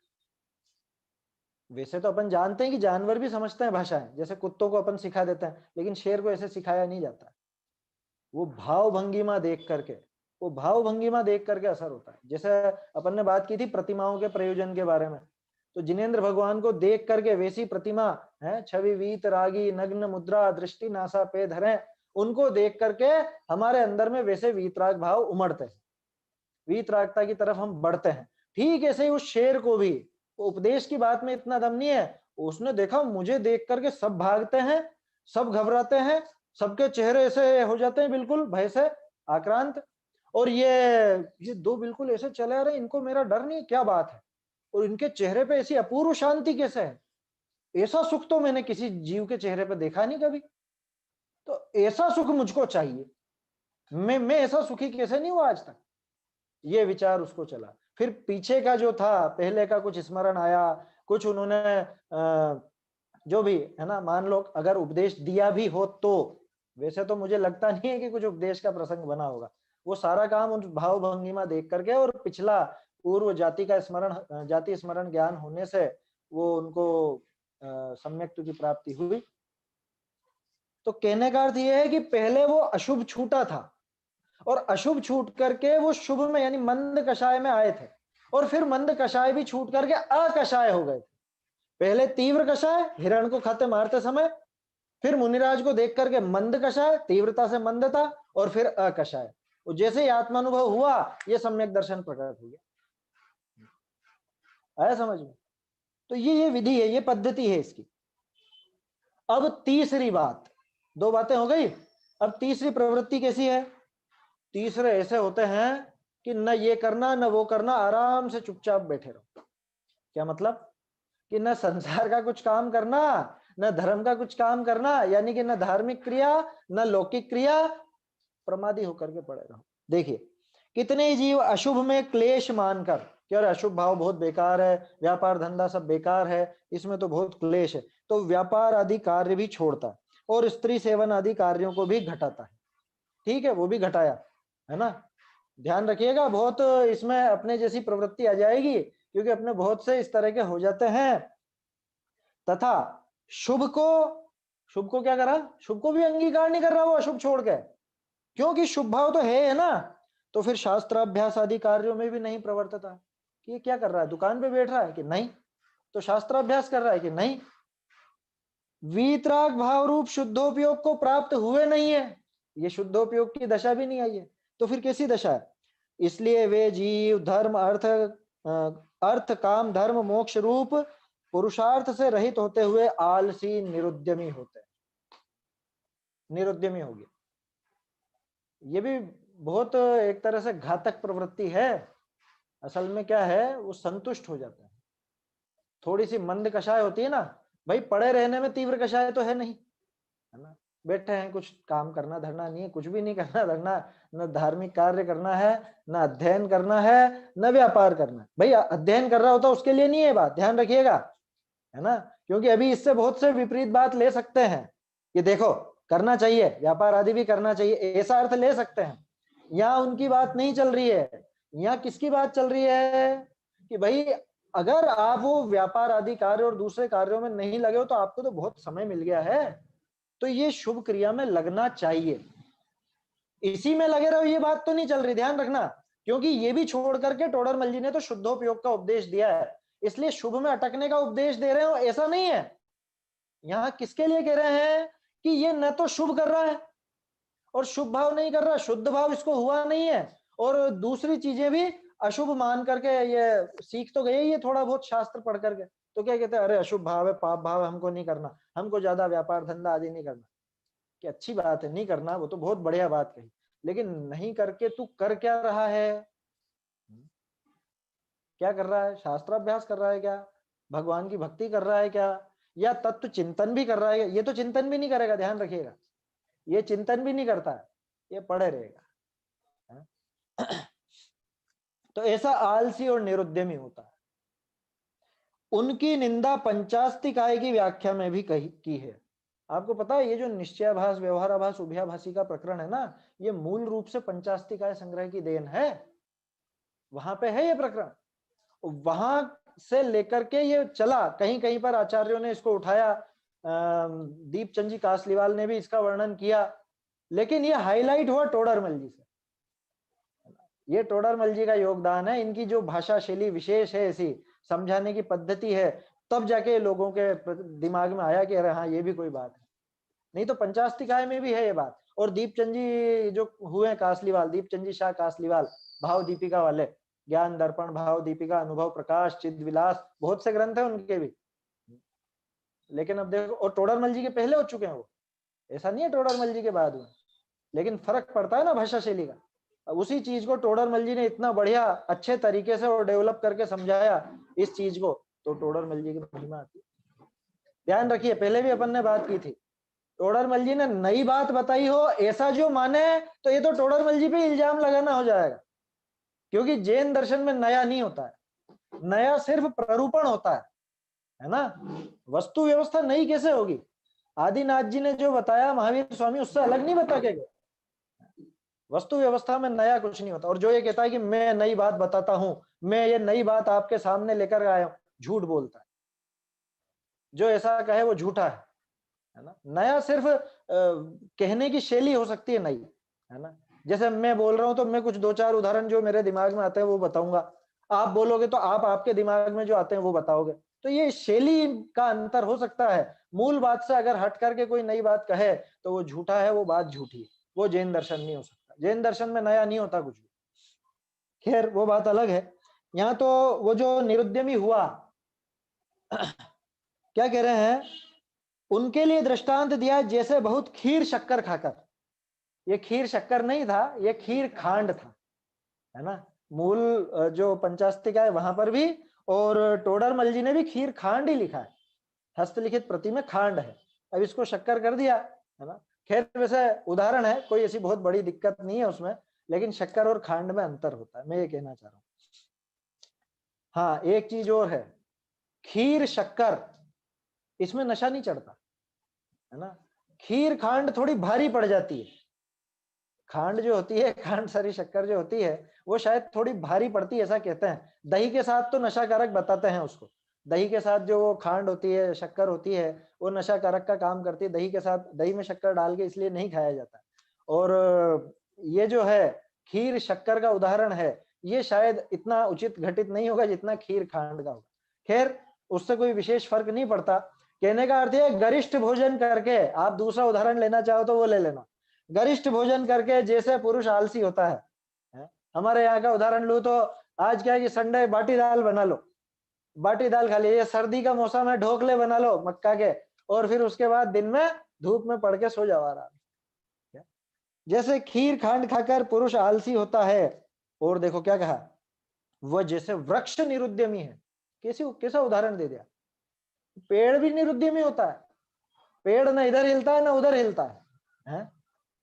A: वैसे तो अपन जानते हैं कि जानवर भी समझते हैं भाषाएं, जैसे कुत्तों को अपन सिखा देते हैं, लेकिन शेर को ऐसे सिखाया नहीं जाता। वो भाव भंगिमा देख करके, वो भाव भंगिमा देख करके असर होता है। जैसे अपन ने बात की थी प्रतिमाओं के प्रयोजन के बारे में, तो जिनेंद्र भगवान को देख करके वैसी प्रतिमा है, छवि वीत रागी नग्न मुद्रा दृष्टि नासा पे धरे, उनको देख करके हमारे अंदर में वैसे वीतराग भाव उमड़ते हैं, वीतरागता की तरफ हम बढ़ते हैं। ठीक ऐसे ही उस शेर को भी उपदेश की बात में इतना दम नहीं है। उसने देखा मुझे देख करके सब भागते हैं, सब घबराते हैं, सबके चेहरे ऐसे हो जाते हैं बिल्कुल भय से आक्रांत, और ये दो बिल्कुल ऐसे चले आ रहे हैं, इनको मेरा डर नहीं, क्या बात है? और इनके चेहरे पे ऐसी अपूर्व शांति कैसे है? ऐसा सुख तो मैंने किसी जीव के चेहरे पे देखा नहीं कभी। तो ऐसा सुख मुझको चाहिए, मैं ऐसा सुखी कैसे नहीं हुआ आज तक? ये विचार उसको चला। फिर पीछे का जो था पहले का कुछ स्मरण आया, कुछ उन्होंने जो भी है ना, मान लो अगर उपदेश दिया भी हो तो, वैसे तो मुझे लगता नहीं है कि कुछ उपदेश का प्रसंग बना होगा। वो सारा काम उन भाव भंगिमा देख करके और पिछला पूर्व जाति का स्मरण, जाति स्मरण ज्ञान होने से वो उनको सम्यक की प्राप्ति हुई। तो कहने का अर्थ यह है कि पहले वो अशुभ छूटा था और अशुभ छूट करके वो शुभ में यानी मंद कषाय में आए थे, और फिर मंद कषाय भी छूट करके अकषाय हो गए थे। पहले तीव्र कषाय हिरण को खाते मारते समय, फिर मुनिराज को देख करके मंद कषाय तीव्रता से मंदता, और फिर अकषाय। जैसे ही आत्मानुभव हुआ ये सम्यक दर्शन प्रकट हो गया। आया समझ में? तो ये विधि है, ये पद्धति है इसकी। अब तीसरी बात, दो बातें हो गई, अब तीसरी प्रवृत्ति कैसी है? तीसरे ऐसे होते हैं कि न ये करना न वो करना, आराम से चुपचाप बैठे रहो। क्या मतलब? कि न संसार का कुछ काम करना न धर्म का कुछ काम करना, यानी कि न धार्मिक क्रिया न लौकिक क्रिया, प्रमादी होकर के पड़े रहो। देखिए कितने जीव अशुभ में क्लेश मानकर कि अरे अशुभ भाव बहुत बेकार है, व्यापार धंधा सब बेकार है, इसमें तो बहुत क्लेश है, तो व्यापार आदि कार्य भी छोड़ता है और स्त्री सेवन आदि कार्यों को भी घटाता है। ठीक है, वो भी घटाया, है ना? ध्यान रखिएगा, बहुत इसमें अपने जैसी प्रवृत्ति आ जाएगी, क्योंकि अपने बहुत से इस तरह के हो जाते हैं। तथा शुभ को क्या करा? शुभ को भी अंगीकार नहीं कर रहा वो अशुभ छोड़ के, क्योंकि शुभ भाव तो है ना। तो फिर शास्त्र अभ्यास आदि कार्यों में भी नहीं प्रवर्तता कि ये क्या कर रहा है, दुकान पे बैठ रहा है कि नहीं, तो शास्त्र अभ्यास कर रहा है कि नहीं, वीतराग भाव रूप शुद्धोपयोग को प्राप्त हुए नहीं है, ये शुद्धोपयोग की दशा भी नहीं आई है, तो फिर कैसी दशा है? इसलिए वे जीव धर्म अर्थ काम धर्म मोक्ष रूप पुरुषार्थ से रहित होते हुए आलसी निरुद्यमी होते हैं। निरुद्यमी हो गया, ये भी बहुत एक तरह से घातक प्रवृत्ति है। असल में क्या है, वो संतुष्ट हो जाता है। थोड़ी सी मंद कषाय होती है ना भाई, पड़े रहने में तीव्र कषाय तो है नहीं, है ना? बैठे हैं, कुछ काम करना धरना नहीं है, कुछ भी नहीं करना धरना, न धार्मिक कार्य करना है, न अध्ययन करना है, न व्यापार करना है। भाई अध्ययन कर रहा होता उसके लिए नहीं है बात, ध्यान रखिएगा, है ना। क्योंकि अभी इससे बहुत से विपरीत बात ले सकते हैं कि देखो करना चाहिए, व्यापार आदि भी करना चाहिए, ऐसा अर्थ ले सकते हैं। यहाँ उनकी बात नहीं चल रही है, यहाँ किसकी बात चल रही है कि भाई अगर आप वो व्यापार आदि कार्य और दूसरे कार्यों में नहीं लगे हो तो आपको तो बहुत समय मिल गया है, तो ये शुभ क्रिया में लगना चाहिए, इसी में लगे रहो, ये बात तो नहीं चल रही, ध्यान रखना। क्योंकि ये भी छोड़ करके टोडरमल जी ने तो शुद्धोपयोग का उपदेश दिया है, इसलिए शुभ में अटकने का उपदेश दे रहे हो ऐसा नहीं है। यहाँ किसके लिए कह रहे हैं कि ये न तो शुभ कर रहा है और शुभ भाव नहीं कर रहा, शुद्ध भाव इसको हुआ नहीं है, और दूसरी चीजें भी अशुभ मान करके ये सीख तो गए ये थोड़ा बहुत शास्त्र पढ़ करके, तो क्या कहते हैं, अरे अशुभ भाव है, पाप भाव है, हमको नहीं करना, हमको ज्यादा व्यापार धंधा आदि नहीं करना। कि अच्छी बात है नहीं करना, वो तो बहुत बढ़िया बात कही, लेकिन नहीं करके तू कर क्या रहा है, क्या कर रहा है, शास्त्राभ्यास कर रहा है क्या, भगवान की भक्ति कर रहा है क्या, या तत्व चिंतन भी कर रहा है? ये तो चिंतन भी नहीं करेगा, ध्यान रखिएगा, ये चिंतन भी नहीं करता है, ये पड़े रहेगा। तो ऐसा आलसी और निरुद्यमी होता है। उनकी निंदा पंचास्तिकाय की व्याख्या में भी की है। आपको पता है ये जो निश्चयाभास, व्यवहाराभास, उभयाभासी का प्रकरण है ना, ये मूल रूप से पंचास्तिकाय संग्रह की देन है, वहां पे है ये प्रकरण, वहां से लेकर के ये चला, कहीं कहीं पर आचार्यों ने इसको उठाया, दीपचंद जी कासलीवाल ने भी इसका वर्णन किया, लेकिन ये हाईलाइट हुआ टोडरमल जी से। ये टोडरमल जी का योगदान है, इनकी जो भाषा शैली विशेष है, ऐसी समझाने की पद्धति है, तब जाके लोगों के दिमाग में आया कि अरे हाँ ये भी कोई बात है, नहीं तो पंचास्तिकाय में भी है ये बात। और दीपचंद जी जो हुए कासलीवाल, दीपचंद जी शाह कासलीवाल, भाव दीपिका वाले, ज्ञान दर्पण, भाव दीपिका, अनुभव प्रकाश, चिद विलास, बहुत से ग्रंथ है उनके भी, लेकिन अब देखो, और टोडरमल जी के पहले हो चुके हैं वो, ऐसा नहीं है टोडरमल जी के बाद हुए, लेकिन फर्क पड़ता है ना भाषा शैली का। अब उसी चीज को टोडरमल जी ने इतना बढ़िया अच्छे तरीके से और डेवलप करके समझाया इस चीज को, तो टोडरमल जी की महिमा आती है। ध्यान रखिए, पहले भी अपन ने बात की थी, टोडरमल जी ने नई बात बताई हो ऐसा जो माने, तो ये तो टोडरमल जी पे इल्जाम लगाना हो जाएगा, क्योंकि जैन दर्शन में नया नहीं होता है, नया सिर्फ प्ररूपण होता है ना। वस्तु व्यवस्था नई कैसे होगी? आदिनाथ जी ने जो बताया महावीर स्वामी उससे अलग नहीं बता के गए, वस्तु व्यवस्था में नया कुछ नहीं होता। और जो ये कहता है कि मैं नई बात बताता हूं, मैं ये नई बात आपके सामने लेकर आया हूं, झूठ बोलता है, जो ऐसा कहे वो झूठा है ना। नया सिर्फ कहने की शैली हो सकती है नई, है ना। जैसे मैं बोल रहा हूं तो मैं कुछ दो चार उदाहरण जो मेरे दिमाग में आते हैं वो बताऊंगा, आप बोलोगे तो आप आपके दिमाग में जो आते हैं वो बताओगे, तो ये शैली का अंतर हो सकता है। मूल बात से अगर हट करके कोई नई बात कहे तो वो झूठा है, वो बात झूठी है, वो जैन दर्शन नहीं हो सकता, जैन दर्शन में नया नहीं होता कुछ भी। खैर वो बात अलग है। यहाँ तो वो जो निरुद्यमी हुआ क्या कह रहे हैं, उनके लिए दृष्टांत दिया जैसे बहुत खीर शक्कर खाकर, ये खीर शक्कर नहीं था, ये खीर खांड था, है ना। मूल जो पंचास्तिका है वहां पर भी, और टोडरमल जी ने भी खीर खांड ही लिखा है, हस्तलिखित प्रति में खांड है, अब इसको शक्कर कर दिया, है ना। खैर वैसे उदाहरण है, कोई ऐसी बहुत बड़ी दिक्कत नहीं है उसमें, लेकिन शक्कर और खांड में अंतर होता है, मैं ये कहना चाह रहा हूँ। हाँ एक चीज और है, खीर शक्कर इसमें नशा नहीं चढ़ता, है ना। खीर खांड थोड़ी भारी पड़ जाती है, खांड जो होती है, खांड सारी शक्कर जो होती है वो शायद थोड़ी भारी पड़ती है ऐसा कहते हैं। दही के साथ तो नशा कारक बताते हैं उसको, दही के साथ जो वो खांड होती है, शक्कर होती है, वो नशा कारक का काम करती है। दही के साथ, दही में शक्कर डाल के इसलिए नहीं खाया जाता। और ये जो है खीर शक्कर का उदाहरण है, ये शायद इतना उचित घटित नहीं होगा जितना खीर खांड का होगा। खैर उससे कोई विशेष फर्क नहीं पड़ता। कहने का अर्थ है गरिष्ठ भोजन करके, आप दूसरा उदाहरण लेना चाहो तो वो ले लेना, गरिष्ठ भोजन करके जैसे पुरुष आलसी होता है? हमारे यहाँ का उदाहरण लूं तो आज क्या है कि संडे बाटी दाल बना लो, बाटी दाल खा ली, ये सर्दी का मौसम है, ढोकले बना लो मक्का के, और फिर उसके बाद दिन में धूप में पड़ के सो जाओ आराम। जैसे खीर खांड खाकर पुरुष आलसी होता है, और देखो क्या कहा, वह जैसे वृक्ष निरुद्यमी है। कैसा उदाहरण दे दिया, पेड़ भी निरुद्यमी होता है, पेड़ ना इधर हिलता है ना उधर हिलता है, है,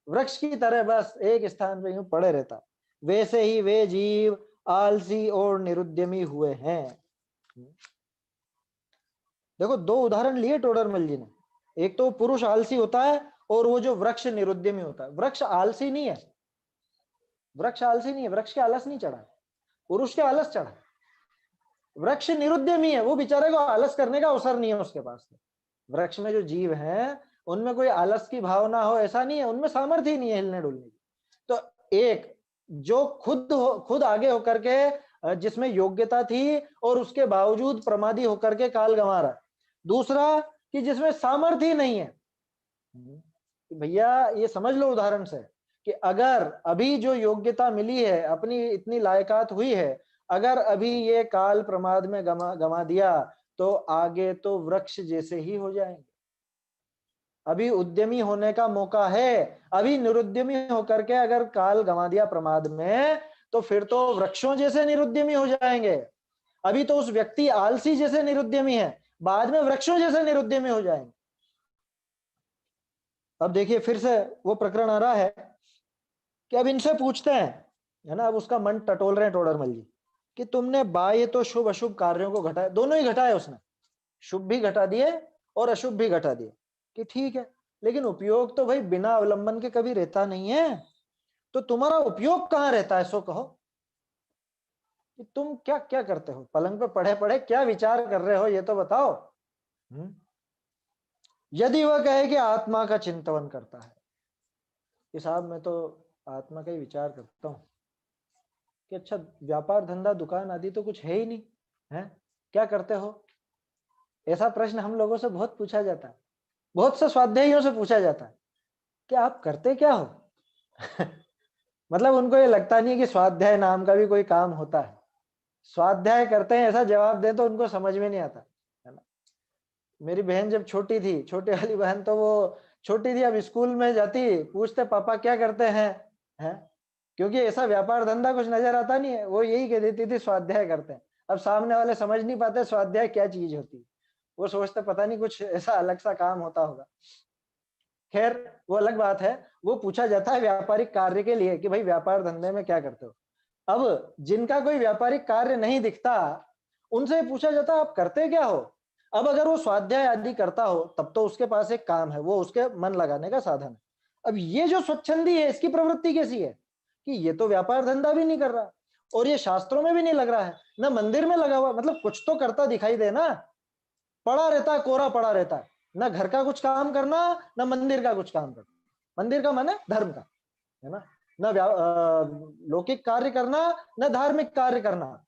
A: वृक्ष की तरह बस एक स्थान पे यूं पड़े रहता, वैसे ही वे जीव आलसी और निरुद्यमी हुए हैं। देखो दो उदाहरण लिए टोडरमल जी ने, एक तो पुरुष आलसी होता है और वो जो वृक्ष निरुद्यमी होता है। वृक्ष आलसी नहीं है, वृक्ष आलसी नहीं है, वृक्ष के आलस नहीं चढ़ा, पुरुष के आलस चढ़ा। वृक्ष निरुद्यमी है, वो बेचारे को आलस करने का अवसर नहीं है उसके पास। वृक्ष में जो जीव हैं उनमें कोई आलस की भावना हो ऐसा नहीं है, उनमें सामर्थ्य ही नहीं है हिलने डुलने की। तो एक जो खुद आगे होकर के जिसमें योग्यता थी और उसके बावजूद प्रमादी होकर के काल गंवा रहा है। दूसरा कि जिसमें सामर्थ्य ही नहीं है। भैया ये समझ लो उदाहरण से कि अगर अभी जो योग्यता मिली है, अपनी इतनी लायकात हुई है, अगर अभी ये काल प्रमाद में गंवा दिया तो आगे तो वृक्ष जैसे ही हो जाएंगे। अभी उद्यमी होने का मौका है, अभी निरुद्यमी होकर के अगर काल गंवा दिया प्रमाद में तो फिर तो वृक्षों जैसे निरुद्यमी हो जाएंगे। अभी तो उस व्यक्ति आलसी जैसे निरुद्यमी है, बाद में वृक्षों जैसे निरुद्यमी हो जाएंगे। अब देखिए फिर से वो प्रकरण आ रहा है कि अब इनसे पूछते हैं, है ना, अब उसका मन टटोल रहे हैं टोडरमल जी कि तुमने बाह्य तो शुभ अशुभ कार्यों को घटाया, दोनों ही घटाए उसने, शुभ भी घटा दिए और अशुभ भी घटा दिए कि ठीक है, लेकिन उपयोग तो भाई बिना अवलंबन के कभी रहता नहीं है। तो तुम्हारा उपयोग कहाँ रहता है सो कहो कि तुम क्या क्या करते हो, पलंग पे पड़े पड़े क्या विचार कर रहे हो ये तो बताओ। यदि वह कहे कि आत्मा का चिंतन करता है कि साहब मैं तो आत्मा का ही विचार करता हूँ, कि अच्छा व्यापार धंधा दुकान आदि तो कुछ है ही नहीं है, क्या करते हो? ऐसा प्रश्न हम लोगों से बहुत पूछा जाता है, बहुत से स्वाध्यायियों से पूछा जाता है कि आप करते क्या हो? मतलब उनको ये लगता नहीं कि स्वाध्याय नाम का भी कोई काम होता है। स्वाध्याय करते हैं ऐसा जवाब दें तो उनको समझ में नहीं आता, है ना। मेरी बहन जब छोटी थी, छोटी वाली बहन, तो वो छोटी थी, अब स्कूल में जाती, पूछते पापा क्या करते हैं, क्योंकि ऐसा व्यापार धंधा कुछ नजर आता नहीं है, वो यही कह देती थी स्वाध्याय करते हैं। अब सामने वाले समझ नहीं पाते स्वाध्याय क्या चीज होती है, वो सोचते पता नहीं कुछ ऐसा अलग सा काम होता होगा। खैर वो अलग बात है, वो पूछा जाता है व्यापारिक कार्य के लिए कि भाई व्यापार धंधे में क्या करते हो। अब जिनका कोई व्यापारिक कार्य नहीं दिखता उनसे पूछा जाता है आप करते क्या हो। अब अगर वो स्वाध्याय आदि करता हो तब तो उसके पास एक काम है, वो उसके मन लगाने का साधन है। अब ये जो स्वच्छंदी है इसकी प्रवृत्ति कैसी है कि ये तो व्यापार धंधा भी नहीं कर रहा और ये शास्त्रों में भी नहीं लग रहा है, ना मंदिर में लगा हुआ, मतलब कुछ तो करता दिखाई दे ना, पड़ा रहता है, कोरा पड़ा रहता है, ना घर का कुछ काम करना ना मंदिर का कुछ काम करना। मंदिर का मन है धर्म का, है ना, ना लौकिक कार्य करना ना धार्मिक कार्य करना।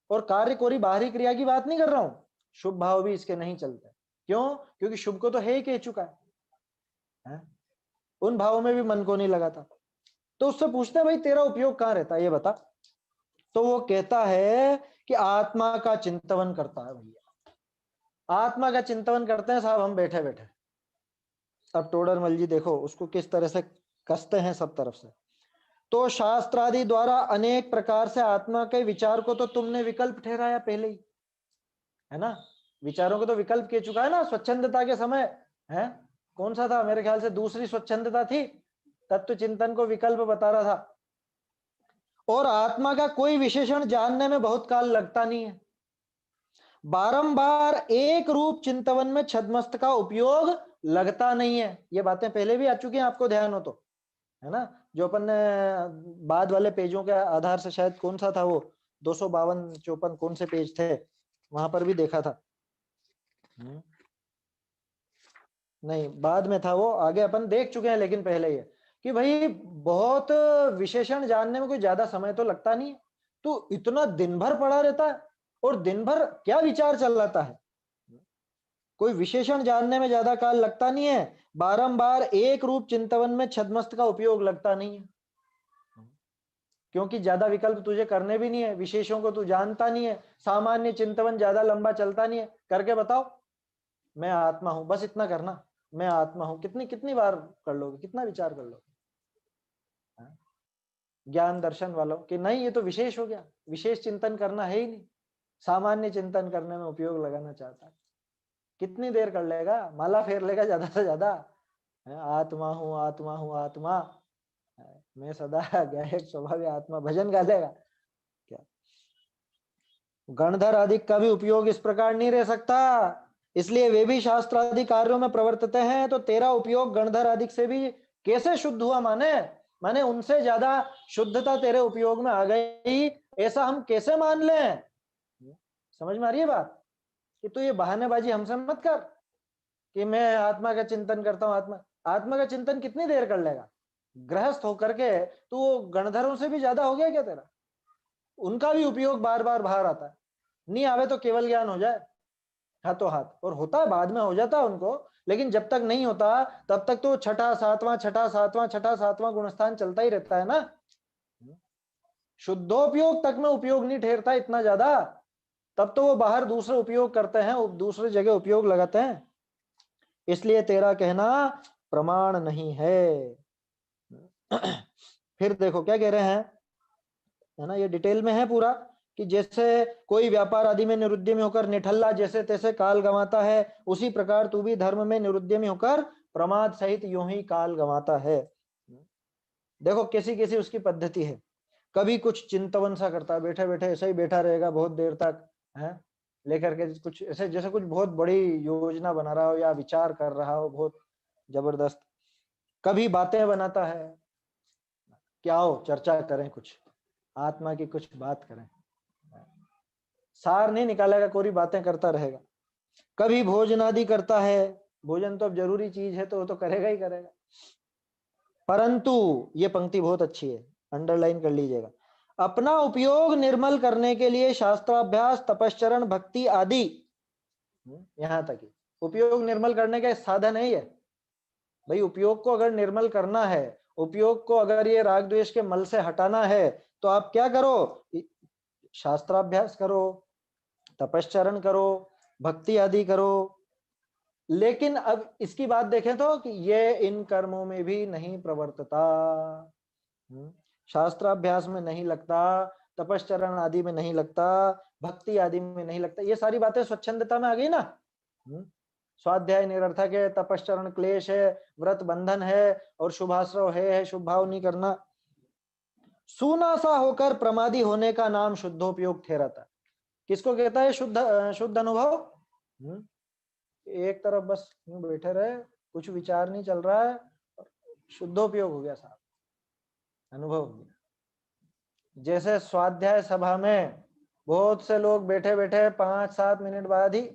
A: और कार्य कोरी बाहरी क्रिया की बात नहीं कर रहा हूं, शुभ भाव भी इसके नहीं चलते। क्यों? क्योंकि शुभ को तो है ही कह चुका है? उन भावों में भी मन को नहीं लगाता। तो उससे पूछते हैं भाई तेरा उपयोग कहां रहता है ये बता। तो वो कहता है कि आत्मा का चिंतन करता है। भैया आत्मा का चिंतन करते हैं साहब हम बैठे बैठे। अब टोडरमल जी देखो उसको किस तरह से कसते हैं सब तरफ से। तो शास्त्र आदि द्वारा अनेक प्रकार से आत्मा के विचार को तो तुमने विकल्प ठहराया पहले ही, है ना, विचारों को तो विकल्प कह चुका है ना स्वच्छंदता के समय, है कौन सा था, मेरे ख्याल से दूसरी स्वच्छंदता थी, तत्व चिंतन को विकल्प बता रहा था। और आत्मा का कोई विशेषण जानने में बहुत काल लगता नहीं है, बारंबार एक रूप चिंतन में छद्मस्त का उपयोग लगता नहीं है। ये बातें पहले भी आ चुकी हैं आपको ध्यान हो तो, है ना, जो अपन ने बाद वाले पेजों के आधार से, शायद कौन सा था वो 252 54 कौन से पेज थे वहां पर भी देखा था। नहीं बाद में था वो, आगे अपन देख चुके हैं, लेकिन पहले ही है कि भाई बहुत विशेषण जानने में कोई ज्यादा समय तो लगता नहीं है, तो इतना दिन भर पड़ा रहता है और दिन भर क्या विचार चल रहा है, कोई विशेषण जानने में ज्यादा काल लगता नहीं है, बारंबार एक रूप चिंतन में छद्मस्त का उपयोग लगता नहीं है, क्योंकि ज्यादा विकल्प तुझे करने भी नहीं है, विशेषों को तू जानता नहीं है, सामान्य चिंतन ज्यादा लंबा चलता नहीं है। करके बताओ मैं आत्मा हूं, बस इतना करना, मैं आत्मा हूं, कितनी कितनी बार कर लोगे, कितना विचार कर लोगे? ज्ञान दर्शन वालों कि नहीं ये तो विशेष हो गया, विशेष चिंतन करना है ही नहीं, सामान्य चिंतन करने में उपयोग लगाना चाहता है। कितनी देर कर लेगा, माला फेर लेगा ज्यादा से ज्यादा, आत्मा हूँ आत्मा हूँ आत्मा, मैं सदा गायक स्वभाव आत्मा, भजन गा लेगा क्या? गणधर आदि का भी उपयोग इस प्रकार नहीं रह सकता, इसलिए वे भी शास्त्र आदि कार्यों में प्रवर्तित हैं। तो तेरा उपयोग गणधर आदि से भी कैसे शुद्ध हुआ? माने माने उनसे ज्यादा शुद्धता तेरे उपयोग में आ गई, ऐसा हम कैसे मान लें? समझ में आ रही है बात? कि तू ये बहानेबाजी हमसे मत कर कि मैं आत्मा का चिंतन करता हूं। आत्मा आत्मा का चिंतन कितनी देर कर लेगा? गृहस्थ होकर के तू गणधरों से भी ज्यादा हो गया क्या तेरा? उनका भी उपयोग बार बार बाहर आता है, नहीं आवे तो केवल ज्ञान हो जाए हाथों हाथ, और होता है बाद में हो जाता है उनको, लेकिन जब तक नहीं होता तब तक तो छठा सातवां छठा सातवां छठा सातवां गुणस्थान चलता ही रहता है ना। शुद्धोपयोग तक में उपयोग नहीं ठहरता इतना ज्यादा, तब तो वो बाहर दूसरे उपयोग करते हैं, दूसरी जगह उपयोग लगाते हैं। इसलिए तेरा कहना प्रमाण नहीं है। फिर देखो क्या कह रहे हैं, है ना, ये डिटेल में है पूरा, कि जैसे कोई व्यापार आदि में निरुद्यमी होकर निठल्ला जैसे तैसे काल गंवाता है, उसी प्रकार तू भी धर्म में निरुद्यमी होकर प्रमाद सहित यूं ही काल गंवाता है। देखो कैसी कैसी उसकी पद्धति है, कभी कुछ चिंतवन सा करता है, बैठे बैठे ऐसे ही बैठा रहेगा बहुत देर तक, है लेकर के कुछ ऐसे जैसे कुछ बहुत बड़ी योजना बना रहा हो या विचार कर रहा हो बहुत जबरदस्त। कभी बातें बनाता है, क्या हो चर्चा करें, कुछ आत्मा की कुछ बात करें, सार नहीं निकालेगा, कोरी बातें करता रहेगा। कभी भोजन आदि करता है, भोजन तो अब जरूरी चीज है तो वो तो करेगा ही करेगा। परंतु ये पंक्ति बहुत अच्छी है, अंडरलाइन कर लीजिएगा, अपना उपयोग निर्मल करने के लिए शास्त्राभ्यास तपश्चरण भक्ति आदि, यहां तक ही उपयोग निर्मल करने का साधन है ये भाई। उपयोग को अगर निर्मल करना है, उपयोग को अगर ये राग द्वेष के मल से हटाना है, तो आप क्या करो, शास्त्राभ्यास करो, तपश्चरण करो, भक्ति आदि करो। लेकिन अब इसकी बात देखें तो कि ये इन कर्मों में भी नहीं प्रवर्तता, शास्त्राभ्यास में नहीं लगता, तपश्चरण आदि में नहीं लगता, भक्ति आदि में नहीं लगता। ये सारी बातें स्वच्छंदता में आ गई ना। स्वाध्याय निरर्थक है, तपश्चरण क्लेश है, व्रत बंधन है, और शुभाश्रव है शुभ भाव नहीं करना। सूना सा होकर प्रमादी होने का नाम शुद्धोपयोग ठहराता। किसको कहता है शुद्ध शुद्ध अनुभव? एक तरफ बस यूं बैठे रहे, कुछ विचार नहीं चल रहा है, शुद्धोपयोग हो गया साहब, अनुभव हो गया। जैसे स्वाध्याय सभा में बहुत से लोग बैठे बैठे 5-7 मिनट बाद ही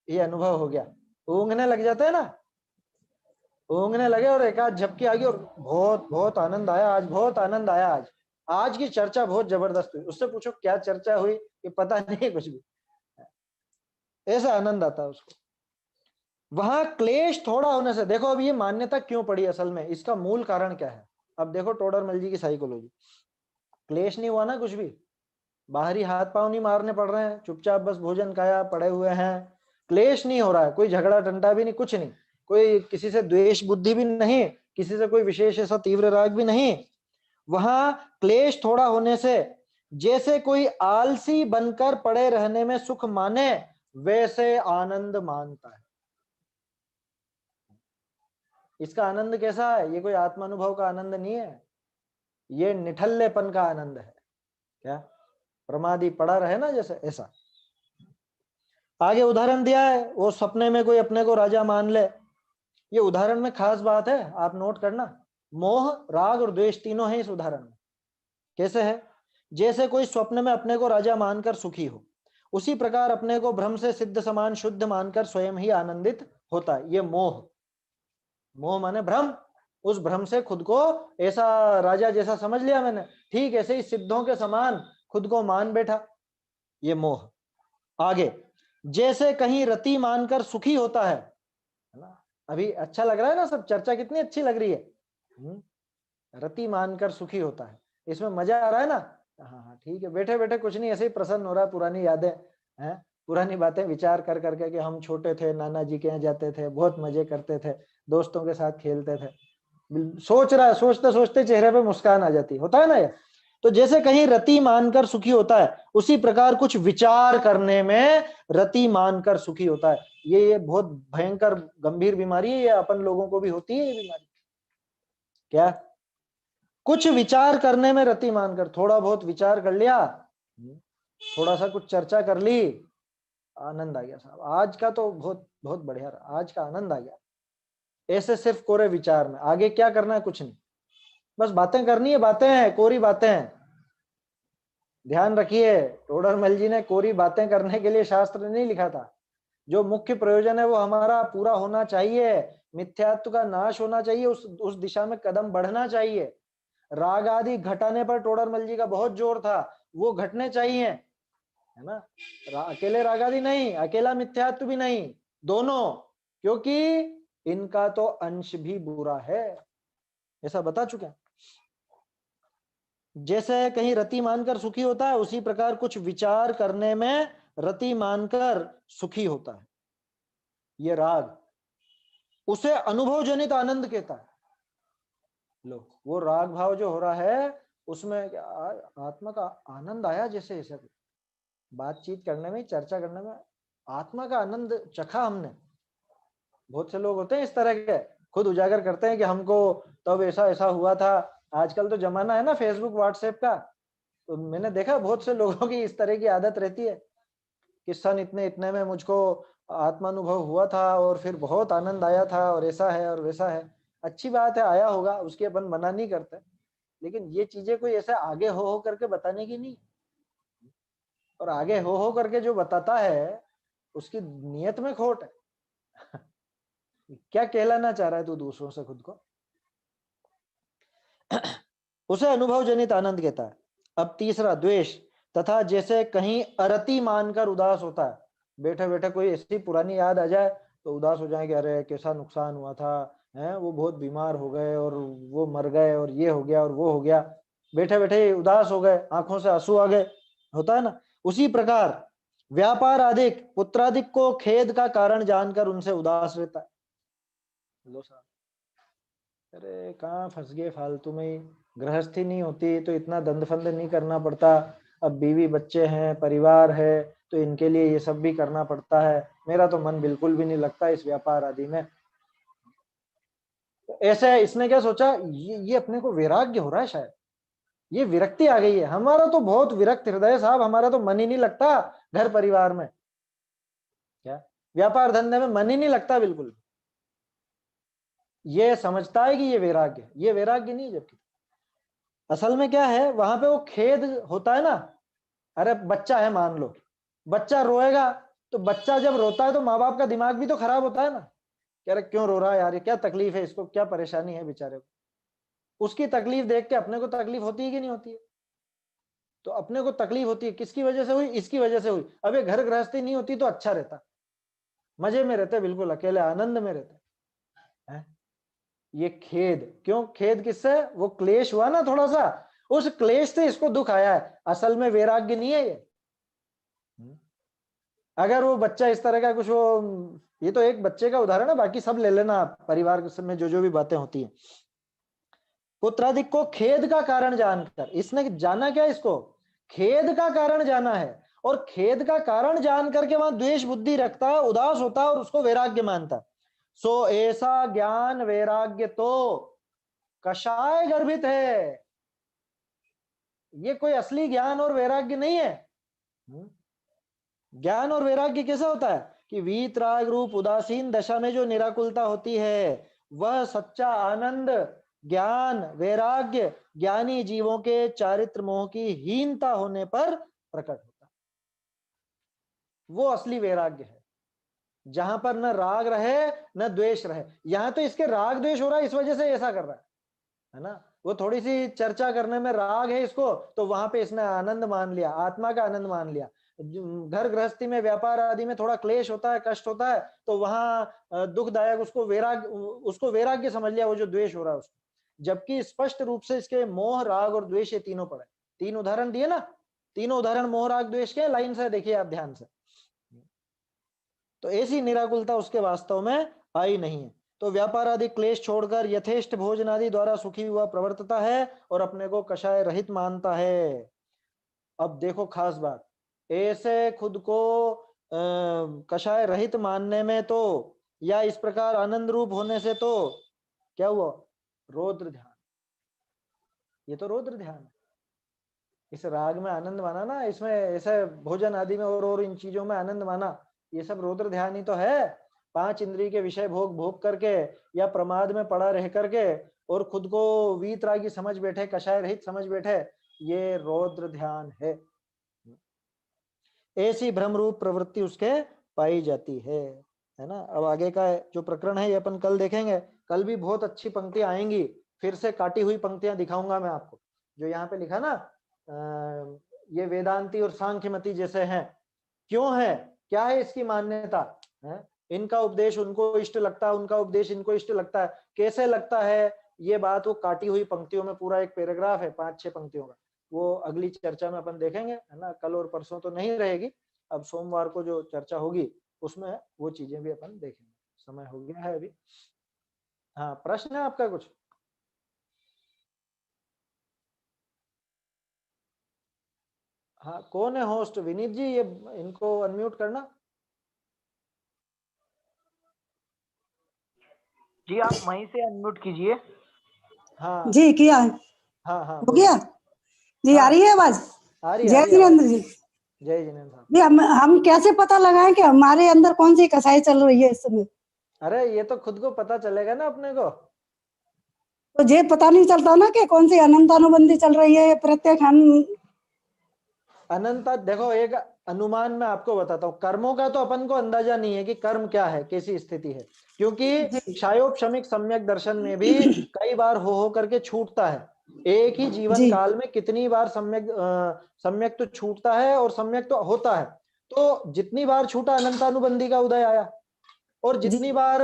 A: ये अनुभव हो गया, ऊँघने लग जाते हैं ना, ऊँघने लगे और एक आध झपकी आ गई और बहुत बहुत आनंद आया आज, बहुत आनंद आया आज, आज की चर्चा बहुत जबरदस्त हुई। उससे पूछो क्या चर्चा हुई, ये पता नहीं कुछ भी, ऐसा आनंद आता है उसको। वहां क्लेश थोड़ा होने से, देखो अब ये मान्यता क्यों पड़ी असल में, इसका मूल कारण क्या है? अब देखो टोडरमल जी की साइकोलॉजी, क्लेश नहीं हुआ ना कुछ भी, बाहरी हाथ पांव नहीं मारने पड़ रहे हैं, चुपचाप बस भोजन खाया पड़े हुए हैं, क्लेश नहीं हो रहा है, कोई झगड़ा टंटा भी नहीं, कुछ नहीं, कोई किसी से द्वेष बुद्धि भी नहीं, किसी से कोई विशेष ऐसा तीव्र राग भी नहीं। वहां क्लेश थोड़ा होने से जैसे कोई आलसी बनकर पड़े रहने में सुख माने, वैसे आनंद मानता है। इसका आनंद कैसा है? ये कोई आत्मानुभव का आनंद नहीं है, ये निठल्लेपन का आनंद है। क्या प्रमादी पड़ा रहे ना जैसे, ऐसा। आगे उदाहरण दिया है, वो सपने में कोई अपने को राजा मान ले। ये उदाहरण में खास बात है, आप नोट करना, मोह राग और द्वेष तीनों है इस उदाहरण में। कैसे है? जैसे कोई स्वप्न में अपने को राजा मानकर सुखी हो, उसी प्रकार अपने को भ्रम से सिद्ध समान शुद्ध मानकर स्वयं ही आनंदित होता है। ये मोह, मोह माने भ्रम, उस भ्रम से खुद को ऐसा राजा जैसा समझ लिया मैंने, ठीक ऐसे ही सिद्धों के समान खुद को मान बैठा, ये मोह। आगे, जैसे कहीं रति मानकर सुखी होता है ना, अभी अच्छा लग रहा है ना, सब चर्चा कितनी अच्छी लग रही है। रति मानकर सुखी होता है, इसमें मजा आ रहा है ना। हाँ हाँ ठीक है, बैठे बैठे कुछ नहीं, ऐसे ही प्रसन्न हो रहा है, पुरानी यादें हैं, पुरानी बातें विचार कर करके कि हम छोटे थे, नाना जी के यहाँ जाते थे, बहुत मजे करते थे, दोस्तों के साथ खेलते थे। सोच रहा है, सोचते सोचते चेहरे पे मुस्कान आ जाती, होता है ना ये। तो जैसे कहीं रति मानकर सुखी होता है, उसी प्रकार कुछ विचार करने में रति मानकर सुखी होता है। ये बहुत भयंकर गंभीर बीमारी है, ये अपन लोगों को भी होती है ये बीमारी। क्या? कुछ विचार करने में रति मानकर, थोड़ा बहुत विचार कर लिया, थोड़ा सा कुछ चर्चा कर ली, आनंद आ गया साहब, आज का तो बहुत बहुत बढ़िया रहा, आज का आनंद आ गया। ऐसे सिर्फ कोरे विचार में आगे क्या करना है, कुछ नहीं, बस बातें करनी है, बातें हैं, कोरी बातें हैं। ध्यान रखिए, टोडरमल जी ने कोरी बातें करने के लिए शास्त्र नहीं लिखा था। जो मुख्य प्रयोजन है वो हमारा पूरा होना चाहिए, मिथ्यात्व का नाश होना चाहिए, उस दिशा में कदम बढ़ना चाहिए। राग आदि घटाने पर टोडरमल जी का बहुत जोर था, वो घटने चाहिए, है ना। अकेले राग आदि नहीं, अकेला मिथ्यात्व भी नहीं, दोनों, क्योंकि इनका तो अंश भी बुरा है, ऐसा बता चुके हैं। जैसे कहीं रति मानकर सुखी होता है, उसी प्रकार कुछ विचार करने में रति मानकर सुखी होता है। ये राग, उसे अनुभव जनित आनंद कहता है। लो, वो राग भाव जो हो रहा है उसमें आत्मा का आनंद आया, जैसे ऐसा बातचीत करने में, चर्चा करने में आत्मा का आनंद चखा हमने। बहुत से लोग होते हैं इस तरह के, खुद उजागर करते हैं कि हमको तब ऐसा ऐसा हुआ था। आजकल तो जमाना है ना फेसबुक व्हाट्सएप का, तो मैंने देखा बहुत से लोगों की इस तरह की आदत रहती है कि सन इतने इतने में मुझको आत्मानुभव हुआ था और फिर बहुत आनंद आया था और ऐसा है और वैसा है। अच्छी बात है, आया होगा, उसकी अपन मना नहीं करते, लेकिन ये चीजें कोई ऐसे आगे हो करके बताने की नहीं। और आगे हो करके जो बताता है उसकी नियत में खोट है। क्या कहलाना चाह रहा है तू दूसरों से खुद को? उसे अनुभव जनित आनंद कहता है। अब तीसरा, द्वेष। तथा जैसे कहीं अरति मानकर उदास होता है, बैठे बैठे कोई ऐसी पुरानी याद आ जाए तो उदास हो जाए कि अरे कैसा नुकसान हुआ था, है वो बहुत बीमार हो गए और वो मर गए और ये हो गया और वो हो गया, बैठे बैठे उदास हो गए, आंखों से आंसू आ गए, होता है ना। उसी प्रकार व्यापार आदिक, पुत्रादिक को खेद का कारण जानकर उनसे उदास रहता है। लो साहब, अरे कहाँ फंस गए फालतू में ही, गृहस्थी नहीं होती तो इतना दंड फंद नहीं करना पड़ता, अब बीवी बच्चे हैं, परिवार है, तो इनके लिए ये सब भी करना पड़ता है, मेरा तो मन बिल्कुल भी नहीं लगता इस व्यापार आदि में। तो ऐसे इसने क्या सोचा, ये अपने को वैराग्य हो रहा है शायद, ये विरक्ति आ गई है, हमारा तो बहुत विरक्त हृदय है साहब, हमारा तो मन ही नहीं लगता घर परिवार में, क्या व्यापार धंधे में मन ही नहीं लगता बिल्कुल। ये समझता है कि ये वैराग्य, ये वैराग्य नहीं, जबकि असल में क्या है, वहां पे वो खेद होता है ना। अरे बच्चा है, मान लो बच्चा रोएगा, तो बच्चा जब रोता है तो माँ बाप का दिमाग भी तो खराब होता है ना, कि अरे क्यों रो रहा है यार, ये क्या तकलीफ है इसको, क्या परेशानी है बेचारे को। उसकी तकलीफ देख के अपने को तकलीफ होती है कि नहीं होती है? तो अपने को तकलीफ होती है, किसकी वजह से हुई, इसकी वजह से हुई। अब ये घर गृहस्थी नहीं होती तो अच्छा रहता, मजे में रहते, बिल्कुल अकेले आनंद में रहते हैं। ये खेद, क्यों खेद, किससे? वो क्लेश हुआ ना थोड़ा सा, उस क्लेश से इसको दुख आया है, असल में वैराग्य नहीं है ये। अगर वो बच्चा इस तरह का कुछ, वो ये तो एक बच्चे का उदाहरण है, बाकी सब ले लेना आप, परिवार में जो जो भी बातें होती है। पुत्रादिक को खेद का कारण जानकर, इसने जाना क्या, इसको खेद का कारण जाना है, और खेद का कारण जान करके वहां द्वेष बुद्धि रखता है, उदास होता है और उसको वैराग्य मानता है। सो ऐसा ज्ञान वैराग्य तो कषाय गर्भित है, ये कोई असली ज्ञान और वैराग्य नहीं है। ज्ञान और वैराग्य कैसा होता है कि वीतराग रूप उदासीन दशा में जो निराकुलता होती है, वह सच्चा आनंद, ज्ञान, वैराग्य ज्ञानी जीवों के चारित्र मोह की हीनता होने पर प्रकट होता है। वो असली वैराग्य है, जहां पर न राग रहे न द्वेष रहे। यहां तो इसके राग द्वेष हो रहा है, इस वजह से ऐसा कर रहा है ना। वो थोड़ी सी चर्चा करने में राग है इसको, तो वहां पे इसने आनंद मान लिया, आत्मा का आनंद मान लिया। घर गृहस्थी में, व्यापार आदि में थोड़ा क्लेश होता है, कष्ट होता है, तो वहां दुखदायक, उसको वैराग्य समझ लिया, वो जो द्वेष हो रहा है उसको। जबकि स्पष्ट रूप से इसके मोह, राग और द्वेष, ये तीनों पड़े। तीन उदाहरण दिए ना, तीनों उदाहरण मोह, राग, द्वेष के, लाइन से देखिए आप ध्यान से। तो ऐसी निराकुलता उसके वास्तव में आई नहीं है। तो व्यापार आदि क्लेश छोड़कर यथेष्ट भोजन आदि द्वारा सुखी हुआ प्रवर्तता है और अपने को कषाय रहित मानता है। अब देखो खास बात, ऐसे खुद को कषाय रहित मानने में तो, या इस प्रकार आनंद रूप होने से तो क्या हुआ, रौद्र ध्यान। ये तो रौद्र ध्यान है। इस राग में आनंद माना ना, इसमें ऐसे भोजन आदि में और इन चीजों में आनंद माना, ये सब रौद्र ध्यान ही तो है। पांच इंद्रिय के विषय भोग भोग करके या प्रमाद में पड़ा रह करके और खुद को वीतरागी समझ बैठे, कषाय रहित समझ बैठे, ये रौद्र ध्यान है। ऐसी भ्रम रूप प्रवृत्ति उसके पाई जाती है ना। अब आगे का जो प्रकरण है ये अपन कल देखेंगे। कल भी बहुत अच्छी पंक्तियां आएंगी, फिर से काटी हुई पंक्तियां दिखाऊंगा मैं आपको। जो यहाँ पे लिखा ना, ये वेदांती और सांख्यमती जैसे हैं, क्यों है, क्या है इसकी मान्यता है, इनका उपदेश उनको इष्ट लगता है, उनका उपदेश इनको इष्ट लगता है, कैसे लगता है, ये बात वो काटी हुई पंक्तियों में, पूरा एक पैराग्राफ है 5-6 पंक्तियों का, वो अगली चर्चा में अपन देखेंगे, है ना। कल और परसों तो नहीं रहेगी, अब सोमवार को जो चर्चा होगी उसमें वो चीजें भी अपन देखेंगे। समय हो गया है अभी। हाँ, प्रश्न है आपका कुछ? हाँ, कौन है होस्ट? विनीत जी, ये इनको अनम्यूट करना।
C: जी आप वहीं से अनम्यूट कीजिए।
A: हाँ
D: जी किया।
A: हाँ हाँ,
D: हो गया जी।
A: हाँ,
D: आ रही है आवाज?
A: आ रही
D: जय
A: है
D: जिनेन्द्र जी।
A: जय जिनेन्द्र साहब
D: जी हम कैसे पता लगाएं कि हमारे अंदर कौन सी कसाई चल रही है इस समय?
A: अरे ये तो खुद को पता चलेगा ना अपने को।
D: तो ये पता नहीं चलता ना कि कौन सी अनंत अनुबंधी चल रही है, प्रत्येक हम
A: अनंत, देखो एक अनुमान मैं आपको बताता हूँ, कर्मों का तो अपन को अंदाजा नहीं है कि कर्म क्या है, कैसी स्थिति है, क्योंकि क्षयोपशमिक सम्यक दर्शन में भी कई बार हो करके छूटता है। एक ही जीवन काल में कितनी बार सम्यक तो छूटता है और सम्यक तो होता है। तो जितनी बार छूटा अनंतानुबंधी का उदय आया, और जितनी बार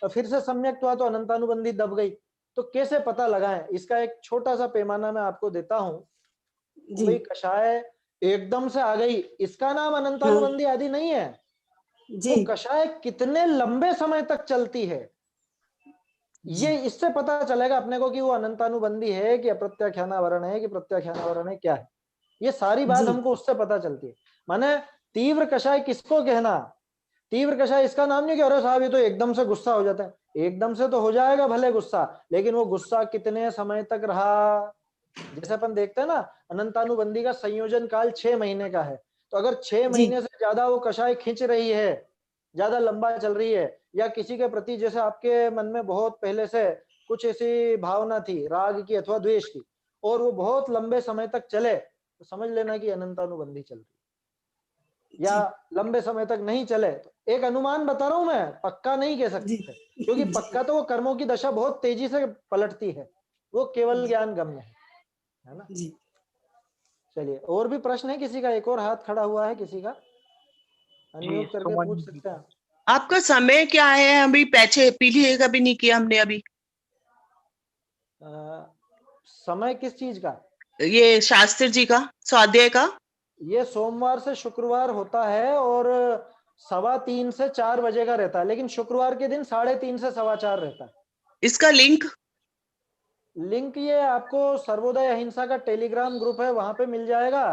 A: फिर से सम्यक हुआ तो अनंतानुबंधी दब गई। तो कैसे पता लगाएं, इसका एक छोटा सा पैमाना मैं आपको देता हूं। भाई कषाय एकदम से आ गई, इसका नाम अनंतानुबंधी आदि नहीं है। वो कषाय कितने लंबे समय तक चलती है, ये इससे पता चलेगा अपने को कि वो अनंतानुबंधी है कि अप्रत्याख्यानावरण है कि प्रत्याख्यानावरण है, क्या है। ये सारी बात हमको उससे पता चलती है। माने तीव्र कषाय किसको कहना, तीव्र कषाय इसका नाम नहीं कि अरे साहब ये तो एकदम से गुस्सा हो जाता है। एकदम से तो हो जाएगा भले गुस्सा, लेकिन वो गुस्सा कितने समय तक रहा। जैसे अपन देखते हैं ना, अनंतानुबंधी का संयोजन काल 6 महीने का है, तो अगर 6 महीने से ज्यादा वो कषाय खींच रही है, ज्यादा लंबा चल रही है, या किसी के प्रति जैसे आपके मन में बहुत पहले से कुछ ऐसी भावना थी राग की अथवा द्वेष की, और वो बहुत लंबे समय तक चले, तो समझ लेना कि अनंतानुबंधी चल रही है। या लंबे समय तक नहीं चले तो एक अनुमान बता रहा हूं मैं, पक्का नहीं कह सकते, क्योंकि पक्का तो वो कर्मों की दशा बहुत तेजी से पलटती है, वो केवल ज्ञान गम्य है ना। चलिए, और भी प्रश्न है किसी का? एक और हाथ खड़ा हुआ है किसी का, अनम्यूट करके पूछ सकते हैं।
E: आपका समय क्या है? अभी पीछे पीछे कभी नहीं किया हमने अभी।
A: समय किस चीज का?
E: ये शास्त्र जी का स्वाध्याय का।
A: ये सोमवार से शुक्रवार होता है और 3:15 से 4 बजे का रहता है, लेकिन शुक्रवार के दिन 3:30 से 4:15 रहता है।
E: इसका लिंक
A: ये आपको सर्वोदय अहिंसा का टेलीग्राम ग्रुप है, वहां पे मिल जाएगा,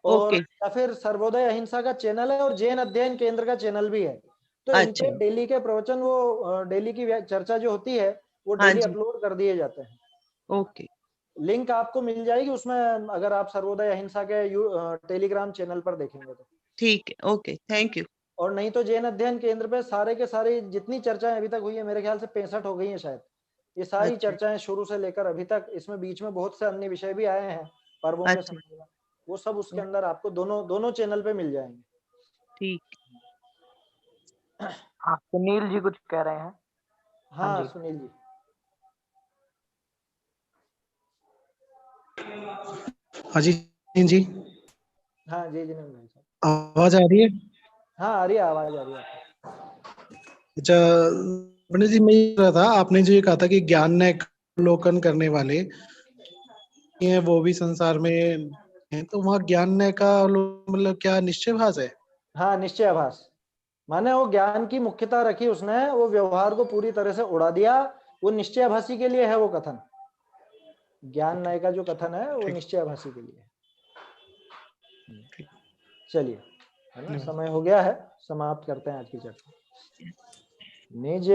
A: और या फिर सर्वोदय अहिंसा का चैनल है, और जैन अध्ययन केंद्र का चैनल भी है। तो इन पे डेली के प्रवचन, वो डेली की चर्चा जो होती है वो डेली अपलोड कर दिए जाते हैं।
E: ओके,
A: लिंक आपको मिल जाएगी उसमें, अगर आप सर्वोदय अहिंसा के टेलीग्राम चैनल पर देखेंगे तो।
E: ठीक है, ओके, थैंक यू।
A: और नहीं तो जैन अध्ययन केंद्र पे सारे के सारे जितनी चर्चाएं अभी तक हुई है, मेरे ख्याल से 65 हो गई है शायद, ये सारी चर्चाएं शुरू से लेकर अभी तक, इसमें बीच में बहुत से अन्य विषय भी आए हैं पर्वों के समय में, वो सब उसके अंदर आपको दोनों चैनल पे मिल जाएंगे।
E: ठीक।
C: हाँ, सुनील जी कुछ कह रहे हैं।
A: हाँ सुनील जी।
F: हाँ जी जी।
A: हाँ जी जिनेन्द्र भाई साहब,
F: आवाज आ रही है?
A: हाँ आ रही है, आवाज आ रही है।
F: अच्छा पंडित जी, मैं ये कह रहा था, आपने जो ये कहा था कि ज्ञान ने अवलोकन करने वाले हैं वो भी संसार में हैं, तो वहाँ ज्ञान ने का मतलब क्या निश्चय भास है?
A: हाँ निश्चय आभास। माने वो ज्ञान की मुख्यता रखी उसने, वो व्यवहार को पूरी तरह से उड़ा दिया। वो निश्चयाभासी के लिए है वो कथन, ज्ञान नय का जो कथन है वो
F: ठीक।
A: निश्चयाभासी के लिए है।
F: ठीक।
A: चलिए, है ना,
F: धन्यवाद।
A: समय हो गया है, समाप्त करते हैं आज की चर्चा। निज